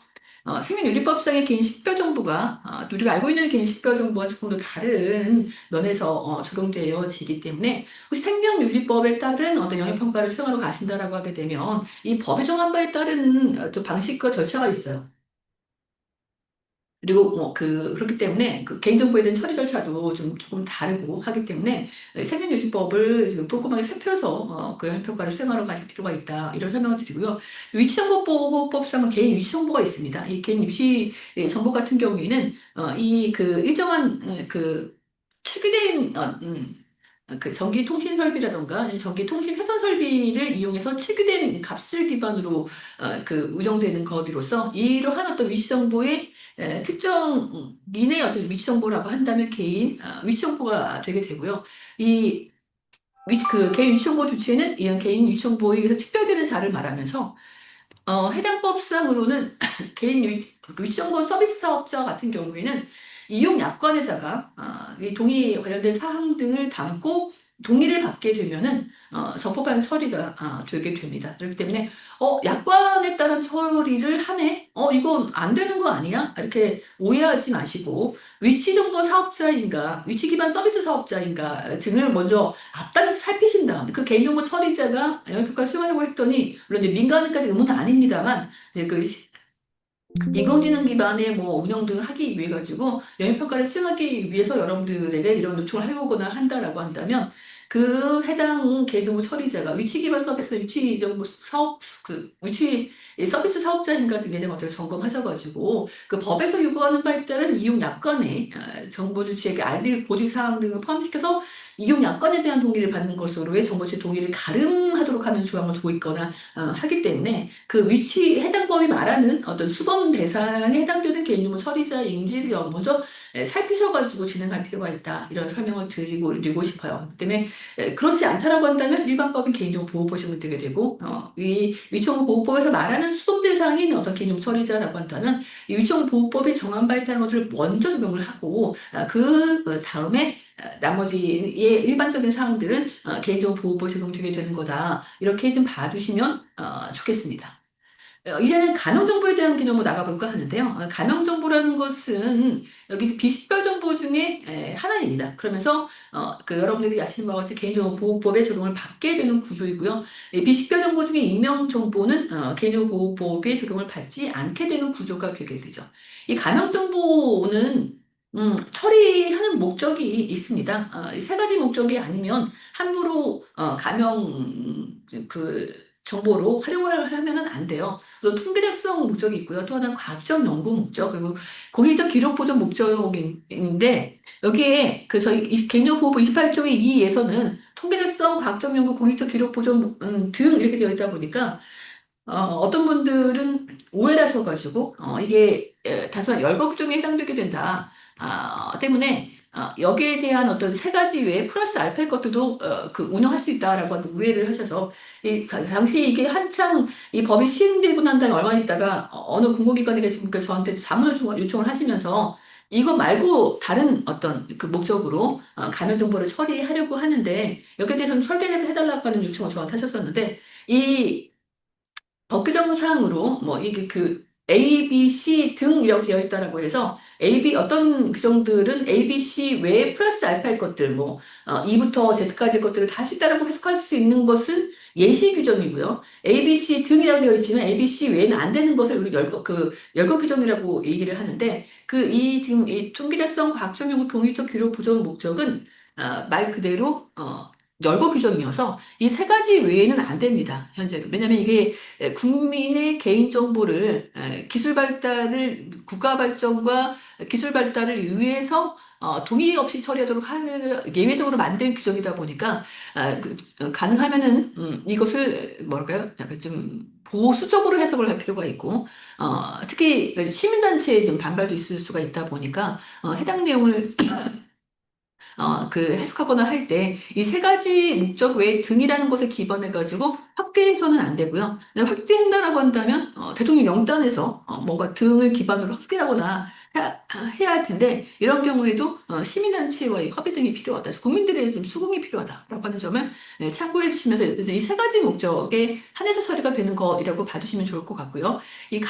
생명윤리법상의 개인 식별정보가 또 우리가 알고 있는 개인 식별정보와 조금 더 다른 면에서 적용되어지기 때문에 혹시 생명윤리법에 따른 어떤 영역평가를 수행하러 가신다라고 하게 되면 이 법이 정한 바에 따른 또 방식과 절차가 있어요. 그리고 그렇기 때문에 그 개인정보에 대한 처리 절차도 조금 다르고 하기 때문에 생명유지법을 지금 꼼꼼하게 살펴서 그 영향평가를 수행하러 가실 필요가 있다. 이런 설명을 드리고요. 위치정보보호법상은 개인 위치정보가 있습니다. 이 개인 위치 정보 같은 경우에는 일정한 특이된 전기통신 설비라던가 아니면 전기통신 회선 설비를 이용해서 특유된 값을 기반으로 운영되는 것으로서 이러한 어떤 위치 정보의 특정인의 어떤 위치 정보라고 한다면 개인 위치 정보가 되게 되고요. 이 개인 위치 정보 주체는 이런 개인 위치 정보에 의해서 특별되는 자를 말하면서 해당 법상으로는 개인 위치정보 서비스 사업자 같은 경우에는 이용 약관에다가 이 동의 관련된 사항 등을 담고 동의를 받게 되면은 적법한 처리가 되게 됩니다. 그렇기 때문에 약관에 따른 처리를 하네? 이건 안 되는 거 아니야? 이렇게 오해하지 마시고 위치정보 사업자인가 위치 기반 서비스 사업자인가 등을 먼저 앞단에서 살피신 다음에 그 개인정보 처리자가 영향평가를 수행하려고 했더니 물론 이제 민간까지 의무는 아닙니다만 이제 그 인공지능 기반의 뭐 운영 등을 하기 위해 가지고 영향평가를 수행하기 위해서 여러분들에게 이런 요청을 해오거나 한다라고 한다면 그 해당 개인정보 처리자가 위치 기반 서비스 위치 정보 사업 위치 서비스 사업자인가 등에 대한 것들을 점검하셔가지고 그 법에서 요구하는 바에 따른 이용 약관에 정보 주체에게 알릴 고지 사항 등을 포함시켜서 이용 약관에 대한 동의를 받는 것으로의 정보 주체 동의를 가름하도록 하는 조항을 두고 있거나 하기 때문에 그 위치 해당 법이 말하는 어떤 수법 대상에 해당되는 개인정보 처리자인지를 먼저 살피셔가지고 진행할 필요가 있다. 이런 설명을 드리고 싶어요. 그렇기 때문에 그렇지 않다라고 한다면 일반법인 개인정보보호법 적용 되게 되고 이 위치정보보호법에서 말하는 수법 대상인 어떤 개인정보 처리자라고 한다면 이 위치정보보호법이 정한 바에 따른 것들을 먼저 적용을 하고 그 다음에 나머지 일반적인 사항들은 개인정보보호법 적용되게 되는 거다. 이렇게 좀 봐주시면 좋겠습니다. 이제는 가명정보에 대한 개념으로 나가볼까 하는데요. 가명정보라는 것은 여기 비식별 정보 중에 하나입니다. 그러면서 그 여러분들이 아시는 바와 같이 개인정보보호법에 적용을 받게 되는 구조이고요. 이 비식별 정보 중에 익명정보는 개인정보보호법에 적용을 받지 않게 되는 구조가 되게 되죠. 이 가명정보는 처리하는 목적이 있습니다. 이 세 가지 목적이 아니면 함부로 그 정보로 활용을 하면은 안 돼요. 또 통계적성 목적이 있고요. 또 하나는 과학적 연구 목적, 그리고 공익적 기록 보존 목적인데, 여기에 그 저희 개인정보보호법 28조의 2에서는 통계적성, 과학적 연구, 공익적 기록 보존 등 이렇게 되어 있다 보니까 어떤 분들은 오해를 하셔가지고, 이게 단순한 열거규정에 해당되게 된다. 때문에, 여기에 대한 어떤 세 가지 외에 플러스 알파의 것들도 그 운영할 수 있다라고 하는 오해를 하셔서, 당시 이게 한창 이 법이 시행되고 난 다음에 얼마 있다가 어느 공공기관에 계신 분께서 저한테 자문을 요청을 하시면서 이거 말고 다른 어떤 그 목적으로 가면 정보를 처리하려고 하는데 여기에 대해서는 설계해달라고 하는 요청을 저한테 하셨었는데 이 법 규정 사항으로 뭐 이게 그 A, B, C 등 이렇게 되어 있다라고 해서 A, B 어떤 규정들은 A, B, C 외에 플러스 알파의 것들 뭐 E부터 Z까지의 것들을 다 쉽다라고 해석할 수 있는 것은 예시 규정이고요. A, B, C 등이라고 되어 있지만 A, B, C 외에는 안 되는 것을 우리 열거 규정이라고 얘기를 하는데 지금 이 통계자성 과학적 연구 공익적 기록 보존 목적은 말 그대로 열거 규정이어서 이 세 가지 외에는 안 됩니다. 현재로. 왜냐하면 이게 국민의 개인정보를 기술 발달을 국가 발전과 기술 발달을 위해서 동의 없이 처리하도록 하는 예외적으로 만든 규정이다 보니까 가능하면은 이것을 뭐랄까요? 약간 좀 보수적으로 해석을 할 필요가 있고 특히 시민단체의 좀 반발도 있을 수가 있다 보니까 해당 내용을 해석하거나 할 때 이 세 가지 목적 외에 등이라는 것을 기반해가지고 확대해서는 안 되고요. 확대한다라고 한다면 대통령 영단에서 뭔가 등을 기반으로 확대하거나 해야 할 텐데 이런 경우에도 시민단체와의 협의 등이 필요하다. 그래서 국민들의 좀 수긍이 필요하다라고 하는 점을 참고해 주시면서 이 세 가지 목적에 한해서 처리가 되는 것이라고 봐주시면 좋을 것 같고요. 이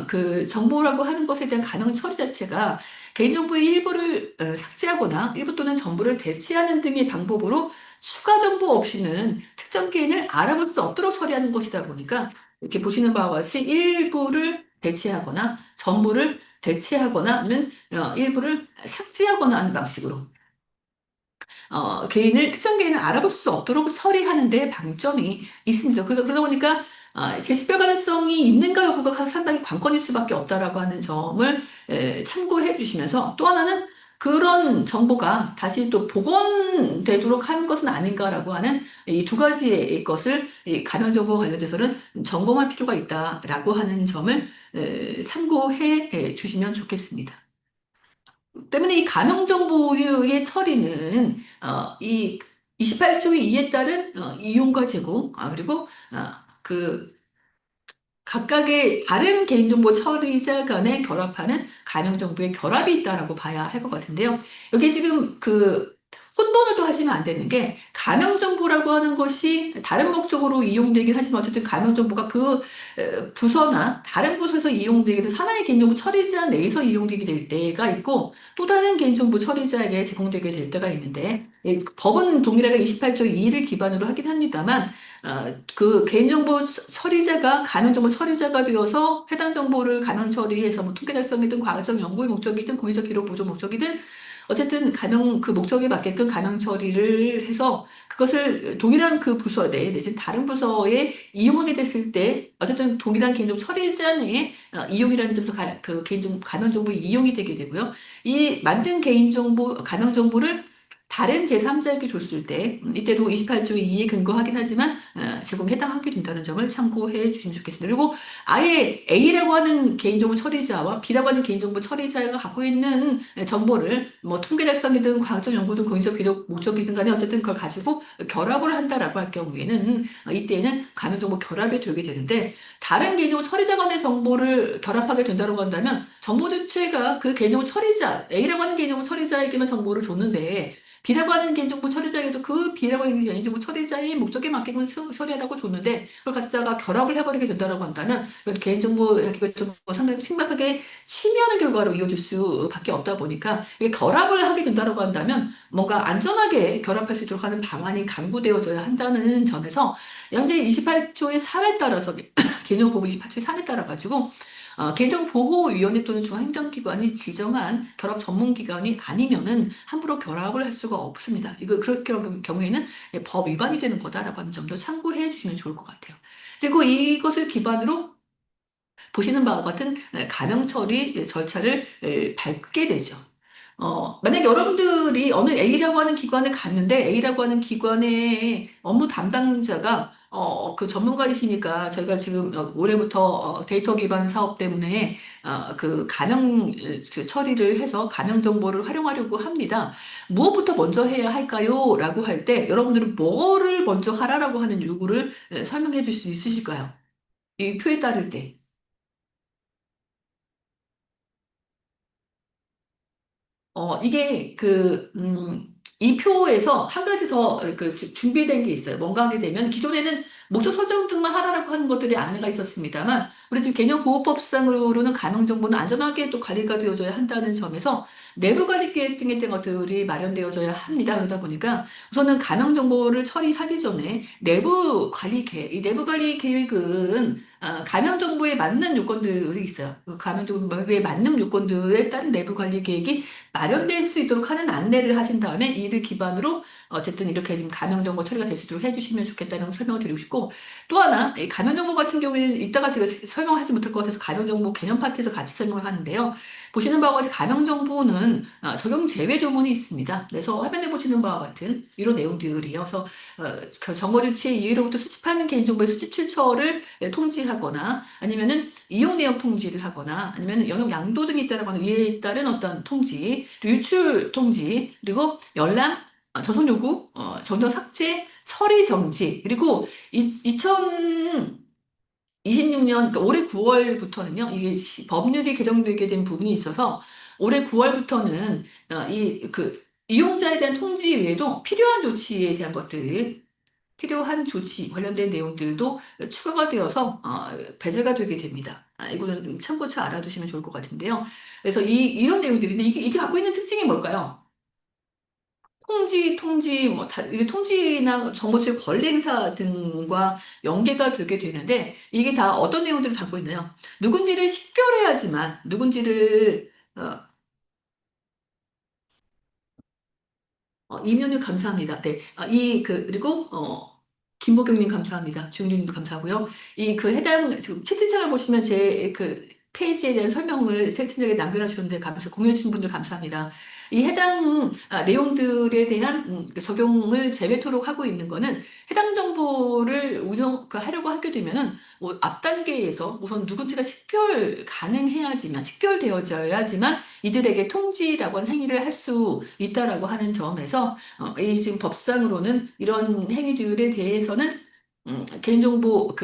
그 정보라고 하는 것에 대한 가명 처리 자체가 개인정보의 일부를 삭제하거나 일부 또는 정보를 대체하는 등의 방법으로 추가 정보 없이는 특정 개인을 알아볼 수 없도록 처리하는 것이다 보니까 이렇게 보시는 바와 같이 일부를 대체하거나 전부를 대체하거나 아니면 일부를 삭제하거나 하는 방식으로 특정 개인을 알아볼 수 없도록 처리하는 데 방점이 있습니다. 그러다 보니까 제시별 가능성이 있는가 여부가 상당히 관건일 수밖에 없다라고 하는 점을 참고해 주시면서 또 하나는 그런 정보가 다시 또 복원되도록 하는 것은 아닌가라고 하는 이 두 가지의 것을 이 가명정보 관련돼서는 점검할 필요가 있다라고 하는 점을 참고해 주시면 좋겠습니다. 때문에 이 가명정보의 처리는 이 28조의 2에 따른 이용과 제공 그리고 그 각각의 다른 개인정보 처리자 간에 결합하는 가명정보의 결합이 있다라고 봐야 할 것 같은데요. 여기 지금 혼돈을 또 하시면 안 되는 게 가명정보라고 하는 것이 다른 목적으로 이용되긴 하지만 어쨌든 가명정보가 부서나 다른 부서에서 이용되게 돼서 하나의 개인정보 처리자 내에서 이용되게 될 때가 있고 또 다른 개인정보 처리자에게 제공되게 될 때가 있는데 법은 동일하게 28조 2를 기반으로 하긴 합니다만 그 개인정보 처리자가 가명정보 처리자가 되어서 해당 정보를 가명 처리해서 뭐 통계 달성이든 과학적 연구의 목적이든 공익적 기록 보존 목적이든 어쨌든 그 목적에 맞게끔 가명 처리를 해서 그것을 동일한 그 부서 내 내지는 다른 부서에 이용하게 됐을 때 어쨌든 동일한 개인정보 처리자 내에 이용이라는 점에서 그 개인정보 가명 정보에 이용이 되게 되고요. 이 만든 개인정보 가명 정보를 다른 제3자에게 줬을 때 이때도 28조 2에 근거하긴 하지만 제공에 해당하게 된다는 점을 참고해 주시면 좋겠습니다. 그리고 아예 A라고 하는 개인정보 처리자와 B라고 하는 개인정보 처리자가 갖고 있는 정보를 뭐 통계 달성이든 과학적 연구든 공익적 비록 목적이든 간에 어쨌든 그걸 가지고 결합을 한다라고 할 경우에는 이때에는 가명정보 결합이 되게 되는데 다른 개인정보 처리자 간의 정보를 결합하게 된다고 한다면 정보 주체가 그 개인정보 처리자 A라고 하는 개인정보 처리자에게만 정보를 줬는데 B라고 하는 개인정보 처리자에게도 그 B라고 하는 개인정보 처리자의 목적에 맞게끔 처리하라고 줬는데 그걸 갖다가 결합을 해버리게 된다고 한다면 개인정보 이거 좀 상당히 심각하게 침해하는 결과로 이어질 수밖에 없다 보니까 이게 결합을 하게 된다고 한다면 뭔가 안전하게 결합할 수 있도록 하는 방안이 강구되어져야 한다는 점에서 현재 28조의 3에 따라서 개인정보법 28조의 3에 따라 가지고 개인정보보호위원회 또는 중앙행정기관이 지정한 결합 전문기관이 아니면은 함부로 결합을 할 수가 없습니다. 이거 그럴 경우에는 법 위반이 되는 거다라고 하는 점도 참고해 주시면 좋을 것 같아요. 그리고 이것을 기반으로 보시는 바와 같은 가명 처리 절차를 밟게 되죠. 만약 여러분들이 어느 A라고 하는 기관에 갔는데 A라고 하는 기관의 업무 담당자가 그 전문가이시니까 저희가 지금 올해부터 데이터 기반 사업 때문에 그 가명 그 처리를 해서 가명 정보를 활용하려고 합니다. 무엇부터 먼저 해야 할까요? 라고 할 때 여러분들은 뭐를 먼저 하라라고 하는 요구를 설명해 줄 수 있으실까요? 이 표에 따를 때. 이게 이 표에서 한 가지 더 준비된 게 있어요. 뭔가 하게 되면 기존에는 목적 설정 등만 하라고 하는 것들이 안내가 있었습니다만 우리 지금 개념보호법상으로는 가명정보는 안전하게 또 관리가 되어져야 한다는 점에서 내부 관리 계획 등의 것들이 마련되어져야 합니다. 그러다 보니까 우선은 가명정보를 처리하기 전에 내부 관리 계획, 이 내부 관리 계획은 가명정보에 맞는 요건들이 있어요. 그 가명정보에 맞는 요건들에 따른 내부 관리 계획이 마련될 수 있도록 하는 안내를 하신 다음에 이를 기반으로 어쨌든 이렇게 지금 가명정보 처리가 될 수 있도록 해주시면 좋겠다는 설명을 드리고 싶고 또 하나 이 가명정보 같은 경우에는 이따가 제가 설명하지 못할 것 같아서 가명정보 개념 파트에서 같이 설명을 하는데요. 보시는 바와 같이 가명정보는 적용 제외 조문이 있습니다. 그래서 화면에 보시는 바와 같은 이런 내용들이어서 그 정보주체 이외로부터 수집하는 개인정보의 수집 출처를 통지하거나 아니면은 이용 내역 통지를 하거나 아니면 영역 양도 등에 따른 이에 따른 어떤 통지, 그리고 유출 통지, 그리고 열람, 전송 요구, 정정 삭제, 처리 정지, 그리고 2026년, 그러니까 올해 9월부터는요, 이게 법률이 개정되게 된 부분이 있어서 올해 9월부터는 이용자에 대한 통지 외에도 필요한 조치에 대한 것들 필요한 조치 관련된 내용들도 추가가 되어서 배제가 되게 됩니다. 이거는 좀 참고치 알아두시면 좋을 것 같은데요. 그래서 이런 내용들인데 이게 갖고 있는 특징이 뭘까요? 이게 통지나 정보취득 권리 행사 등과 연계가 되게 되는데 이게 다 어떤 내용들을 담고 있나요? 누군지를 식별해야지만 누군지를 이면유 감사합니다. 네. 그리고, 김보경님 감사합니다. 조용님도 감사하고요. 지금 채팅창을 보시면 제 페이지에 대한 설명을 채팅창에 남겨놔 주셨는데, 공유해주신 분들 감사합니다. 이 해당 내용들에 대한 적용을 제외토록 하고 있는 거는 해당 정보를 하려고 하게 되면은 뭐앞 단계에서 우선 누군지가 식별되어져야지만 이들에게 통지라고 하는 행위를 할 수 있다라고 하는 점에서 이 지금 법상으로는 이런 행위들에 대해서는 개인정보,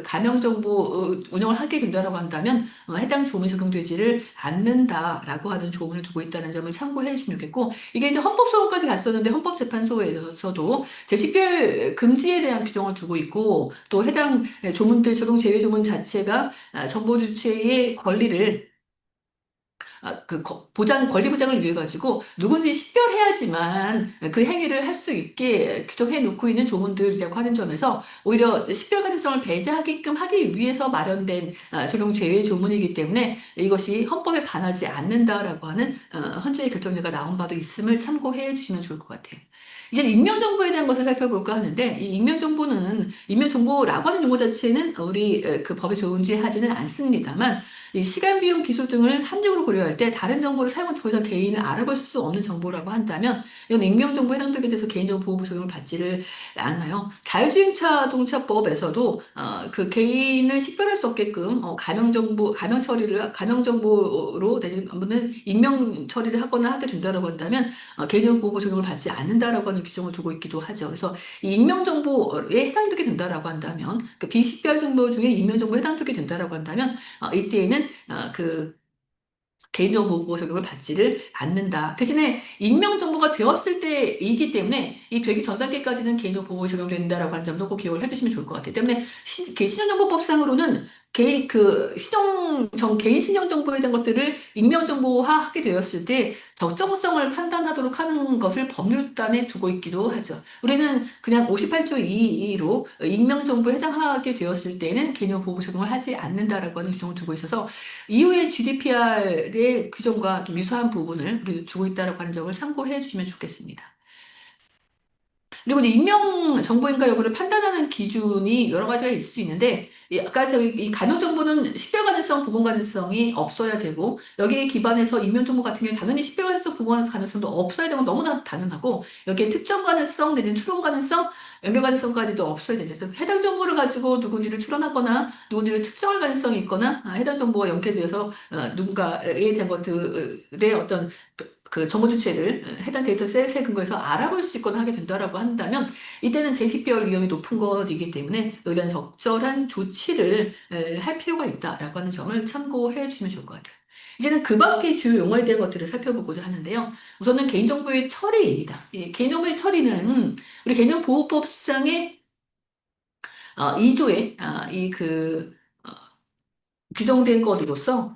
가명정보 운영을 하게 된다라고 한다면, 해당 조문이 적용되지를 않는다라고 하는 조문을 두고 있다는 점을 참고해 주시면 좋겠고, 이게 이제 헌법소원까지 갔었는데, 헌법재판소에서도 제식별 금지에 대한 규정을 두고 있고, 또 해당 조문들, 적용 제외 조문 자체가 정보 주체의 권리를 권리 보장을 위해 가지고 누군지 식별해야지만 그 행위를 할 수 있게 규정해 놓고 있는 조문들이라고 하는 점에서 오히려 식별 가능성을 배제하게끔 하기 위해서 마련된 적용 제외 조문이기 때문에 이것이 헌법에 반하지 않는다라고 하는 헌재의 결정례가 나온 바도 있음을 참고해 주시면 좋을 것 같아요. 이제 익명정보에 대한 것을 살펴볼까 하는데 이 익명정보는 익명정보라고 하는 용어 자체는 우리 그 법에 존재하지는 않습니다만 이 시간, 비용, 기술 등을 합리적으로 고려할 때 다른 정보를 사용해서 더 이상 개인을 알아볼 수 없는 정보라고 한다면 이건 익명정보에 해당되게 돼서 개인정보 보호 적용을 받지를 않아요. 자율주행차동차법에서도 그 개인을 식별할 수 없게끔 가명 정보로 내지는 익명 처리를 하거나 하게 된다라고 한다면 개인정보 보호 적용을 받지 않는다라고 하는 규정을 두고 있기도 하죠. 그래서 이 익명정보에 해당되게 된다라고 한다면 그 비식별 정보 중에 익명정보에 해당되게 된다라고 한다면 이때에는 개인정보 보호 적용을 받지를 않는다. 대신에 익명정보가 되었을 때이기 때문에 이 되기 전 단계까지는 개인정보 보호 적용된다라고 하는 점도 꼭 기억을 해주시면 좋을 것 같아요. 때문에 신용정보법상으로는 개인 신용정보에 대한 것들을 익명정보화하게 되었을 때 적정성을 판단하도록 하는 것을 법률단에 두고 있기도 하죠. 우리는 그냥 58조 2로 익명정보에 해당하게 되었을 때는 개인정보 보호 적용을 하지 않는다라고 하는 규정을 두고 있어서 이후에 GDPR의 규정과 좀 유사한 부분을 우리도 두고 있다라고 하는 점을 참고해 주시면 좋겠습니다. 그리고 이제 익명 정보인가 여부를 판단하는 기준이 여러 가지가 있을 수 있는데, 아까 저기 이 가명 정보는 식별 가능성, 복원 가능성이 없어야 되고, 여기에 기반해서 익명 정보 같은 경우에 당연히 식별 가능성, 복원 가능성도 없어야 되는 건 너무나 당연하고, 여기에 특정 가능성, 내지는 추론 가능성, 연결 가능성까지도 없어야 됩니다. 그래서 해당 정보를 가지고 누군지를 추론하거나, 누군지를 특정할 가능성이 있거나, 해당 정보와 연계되어서 누군가에 대한 것들의 어떤 그 정보 주체를 해당 데이터셋에 근거해서 알아볼 수 있거나 하게 된다라고 한다면 이때는 재식별 위험이 높은 것이기 때문에 여기에 대한 적절한 조치를 할 필요가 있다라고 하는 점을 참고해 주시면 좋을 것 같아요. 이제는 그 밖의 주요 용어에 대한 것들을 살펴보고자 하는데요. 우선은 개인정보의 처리입니다. 개인정보의 처리는 우리 개인정보보호법상의 2조에 규정된 것으로서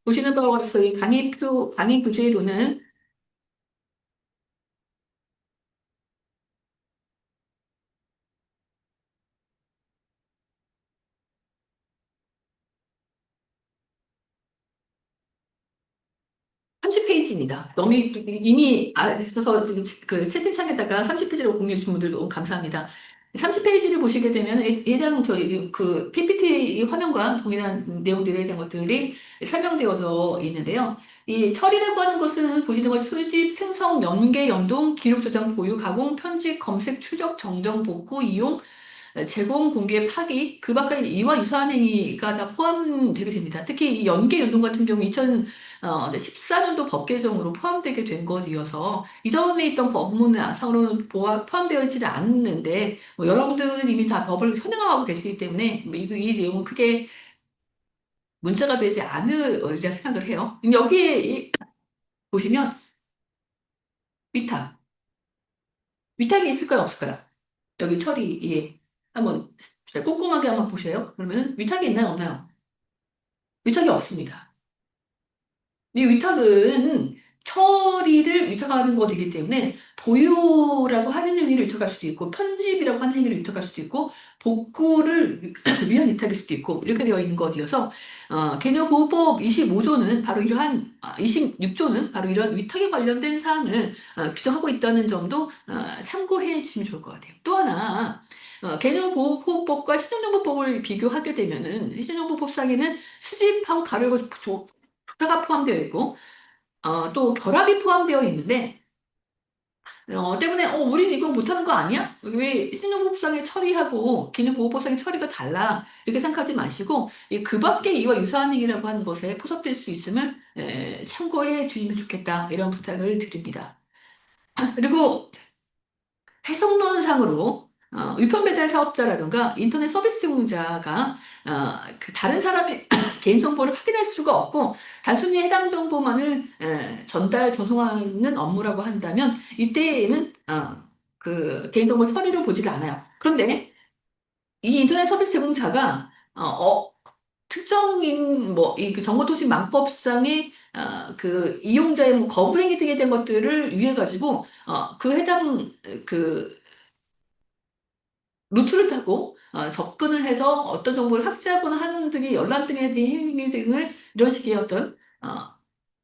보시는 바와 같이 저희 강의 교재로는 30페이지입니다. 너무 이미 있어서 그 채팅창에다가 30페이지로 공유해 주신 분들 너무 감사합니다. 30페이지를 보시게 되면 해당 저희 그 PPT 화면과 동일한 내용들에 대한 것들이 설명되어져 있는데요. 이 처리라고 하는 것은 보시는 것이 수집, 생성, 연계, 연동, 기록, 저장, 보유, 가공, 편집, 검색, 추적, 정정, 복구, 이용, 제공, 공개, 파기, 그 밖의 이와 유사한 행위가 다 포함되게 됩니다. 특히 이 연계 연동 같은 경우 2014년도 법 개정으로 포함되게 된 것이어서 이전에 있던 법문상으로는 포함되어 있지는 않는데 여러분들은 이미 다 법을 현행하고 계시기 때문에 이 내용은 크게 문제가 되지 않으리라 생각을 해요. 여기에 보시면 위탁, 위탁이 있을까요, 없을까요? 여기 처리에 한번 꼼꼼하게 한번 보세요. 그러면 위탁이 있나요, 없나요? 위탁이 없습니다. 이 위탁은 처리를 위탁하는 것이기 때문에 보유라고 하는 행위를 위탁할 수도 있고 편집이라고 하는 행위를 위탁할 수도 있고 복구를 위한 위탁일 수도 있고 이렇게 되어 있는 것이어서 개념보호법 25조는 바로 이러한 26조는 바로 이런 위탁에 관련된 사항을 규정하고 있다는 점도 참고해 주시면 좋을 것 같아요. 또 하나 개념보호법과 시정정보법을 비교하게 되면은 시정정보법상에는 수집하고 가로고 조사가 포함되어 있고, 또 결합이 포함되어 있는데, 때문에, 우린 이거 못하는 거 아니야? 왜 신용보상에 처리하고 기능보호법상의 처리가 달라? 이렇게 생각하지 마시고, 그 밖에 이와 유사한 행위라고 하는 것에 포섭될 수 있음을 참고해 주시면 좋겠다. 이런 부탁을 드립니다. 그리고 해석론상으로 위폰 배달 사업자라든가 인터넷 서비스 공자가 그 다른 사람의 개인정보를 확인할 수가 없고 단순히 해당 정보만을 전송하는 업무라고 한다면 이때에는 그 개인정보 처리로 보지를 않아요. 그런데 이 인터넷 서비스 제공자가 특정인 뭐 이 그 정보통신 망법상의 그 이용자의 뭐 거부 행위 등에 대한 것들을 위해 가지고 그 해당 그 루트를 타고 접근을 해서 어떤 정보를 삭제하거나 하는 등의 열람 등에 대한 행위 등을 이런 식의 어떤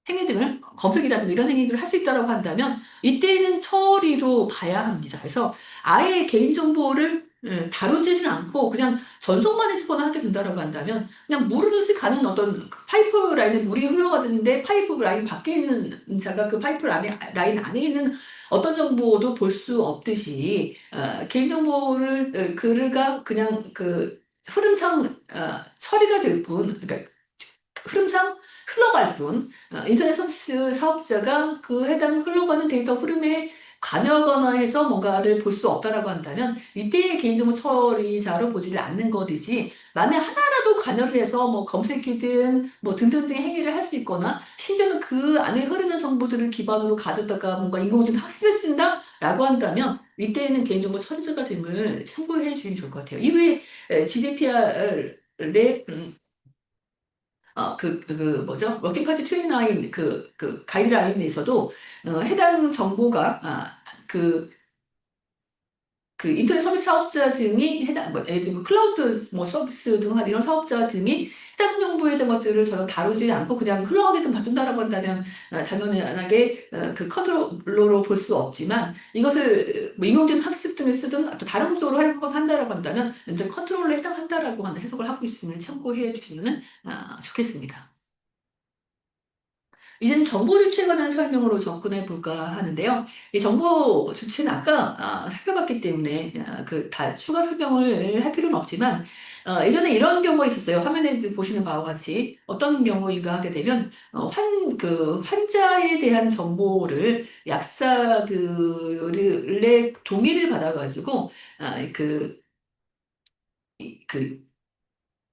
행위 등을 검색이라든가 이런 행위들을 할 수 있다고 한다면 이때는 처리로 봐야 합니다. 그래서 아예 개인정보를 다루지는 않고 그냥 전송만 해주거나 하게 된다고 한다면 그냥 무르듯이 가는 어떤 그 파이프 라인에 물이 흘러가는데 파이프 라인 밖에 있는 자가 그 파이프 라인 안에 있는 어떤 정보도 볼 수 없듯이 개인정보를 그가 그냥 그 흐름상 처리가 될 뿐, 그러니까 흐름상 흘러갈 뿐, 인터넷 서비스 사업자가 그 해당 흘러가는 데이터 흐름에 관여하거나 해서 뭔가를 볼 수 없다라고 한다면 이때의 개인정보 처리자로 보지를 않는 것이지 만에 하나라도 관여를 해서 뭐 검색이든 뭐 등등등 행위를 할 수 있거나 심지어는 그 안에 흐르는 정보들을 기반으로 가져다가 뭔가 인공지능 학습에 쓴다라고 한다면 이때에는 개인정보 처리자가 됨을 참고해 주시면 좋을 것 같아요. 이후에 GDPR의 뭐죠? 워킹 파티 29 그 가이드라인에서도 해당 정보가 그 인터넷 서비스 사업자 등이 해당 뭐 예를 들면 클라우드 뭐 서비스 등 이런 사업자 등이 해당 정보에 대한 것들을 전혀 다루지 않고 그냥 흘러가게끔 놔둔다라고 한다면 당연하게 그 컨트롤러로 볼 수 없지만 이것을 뭐 인공지능 학습 등을 쓰든 또 다른 목적으로 활용을 한다라고 한다면 이제 컨트롤러에 해당한다라고 하는 해석을 하고 있음을 참고해 주시면 좋겠습니다. 이제는 정보 주체에 관한 설명으로 접근해 볼까 하는데요. 이 정보 주체는 아까 살펴봤기 때문에 그 다 추가 설명을 할 필요는 없지만 예전에 이런 경우가 있었어요. 화면에 보시는 바와 같이 어떤 경우인가 하게 되면 그 환자에 대한 정보를 약사들의 동의를 받아가지고 그, 그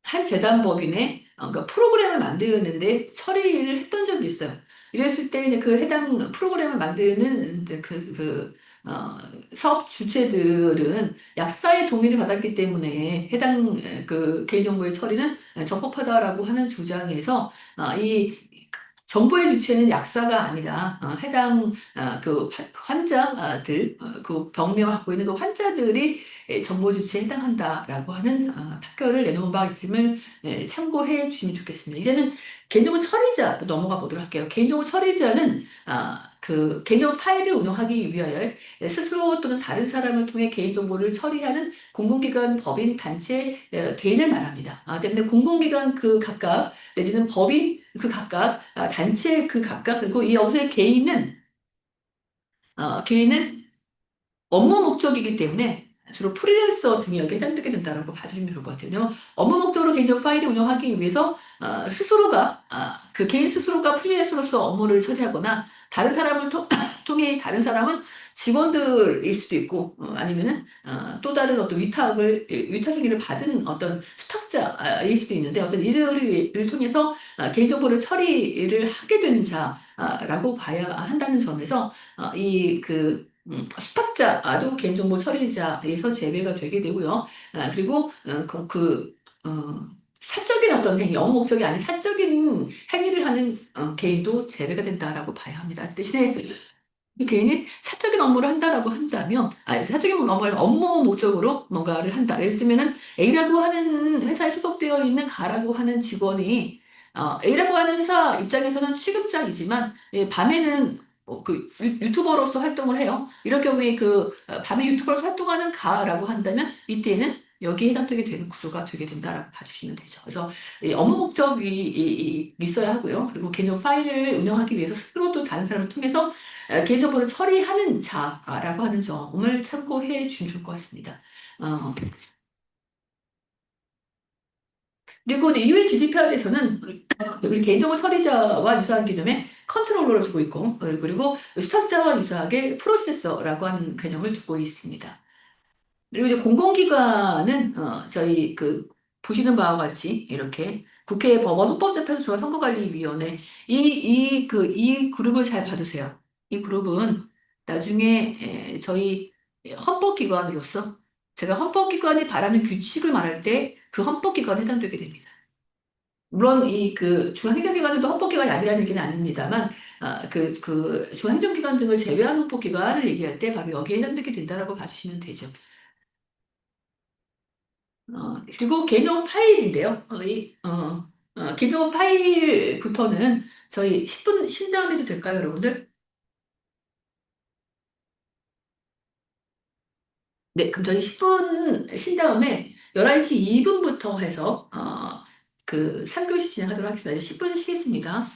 한 재단법인의 그러니까 프로그램을 만드는데 처리를 했던 적이 있어요. 이랬을 때 이제 그 해당 프로그램을 만드는 이제 어, 사업 주체들은 약사의 동의를 받았기 때문에 해당 그 개인정보의 처리는 적법하다라고 하는 주장에서 이 정보의 주체는 약사가 아니라 해당 그 환자들 그 병명을 갖고 있는 그 환자들이 정보 주체에 해당한다라고 하는 판결을 내놓은 바 있음을 참고해 주시면 좋겠습니다. 이제는 개인정보 처리자 넘어가 보도록 할게요. 개인정보 처리자는 그 개인정보 파일을 운영하기 위하여 스스로 또는 다른 사람을 통해 개인정보를 처리하는 공공기관, 법인, 단체, 개인을 말합니다. 때문에 공공기관 그 각각 내지는 법인 그 각각, 단체 그 각각 그리고 이 여기서의 개인은 업무 목적이기 때문에 주로 프리랜서 등이 여기에 해당되게 된다고 봐주시면 좋을 것 같아요. 왜냐면 업무 목적으로 개인적 파일을 운영하기 위해서 스스로가 그 개인 스스로가 프리랜서로서 업무를 처리하거나 다른 사람을 통해 다른 사람은 직원들일 수도 있고 아니면은 또 다른 어떤 위탁 행위를 받은 어떤 수탁자일 수도 있는데 어떤 이들을 통해서 개인정보를 처리를 하게 되는 자라고 봐야 한다는 점에서 수탁자도 개인정보 처리자에서 제외가 되게 되고요. 그리고 사적인 어떤 행위, 업무 목적이 아닌 사적인 행위를 하는 개인도 제외가 된다라고 봐야 합니다. 대신에 그 개인이 사적인 업무를 한다라고 한다면, 사적인 업무를 업무 목적으로 뭔가를 한다. 예를 들면은 A라고 하는 회사에 소속되어 있는 가라고 하는 직원이 A라고 하는 회사 입장에서는 취급자이지만 밤에는 그 유튜버로서 활동을 해요. 이럴 경우에 밤에 유튜버로서 활동하는 가라고 한다면 이때에는 여기에 해당되게 되는 구조가 되게 된다라고 봐주시면 되죠. 그래서 이 업무 목적이 있어야 하고요. 그리고 개인적 파일을 운영하기 위해서 스스로 또 다른 사람을 통해서 개인정보를 처리하는 자라고 하는 점을 참고해 주시면 좋을 것 같습니다. 어, 그리고 이후에 GDPR에서는 우리 개인정보 처리자와 유사한 개념의 컨트롤러를 두고 있고, 그리고 수탁자와 유사하게 프로세서라고 하는 개념을 두고 있습니다. 그리고 이제 공공기관은 저희 그 보시는 바와 같이 이렇게 국회 법원 헌법재판소 중앙선거관리위원회 이 그룹을 잘 봐두세요. 이 그룹은 나중에 저희 헌법기관으로서 제가 헌법기관이 바라는 규칙을 말할 때 그 헌법기관에 해당되게 됩니다. 물론 이 그 중앙행정기관도 헌법기관이 아니라는 얘기는 아닙니다만 그 중앙행정기관 등을 제외한 헌법기관을 얘기할 때 바로 여기에 해당되게 된다라고 봐주시면 되죠. 그리고 개인정보 파일인데요. 개인정보 파일부터는 저희 10분 쉰 다음 해도 될까요, 여러분들? 네, 그럼 저희 10분 쉰 다음에 11시 2분부터 해서 그 3교시 진행하도록 하겠습니다. 10분 쉬겠습니다.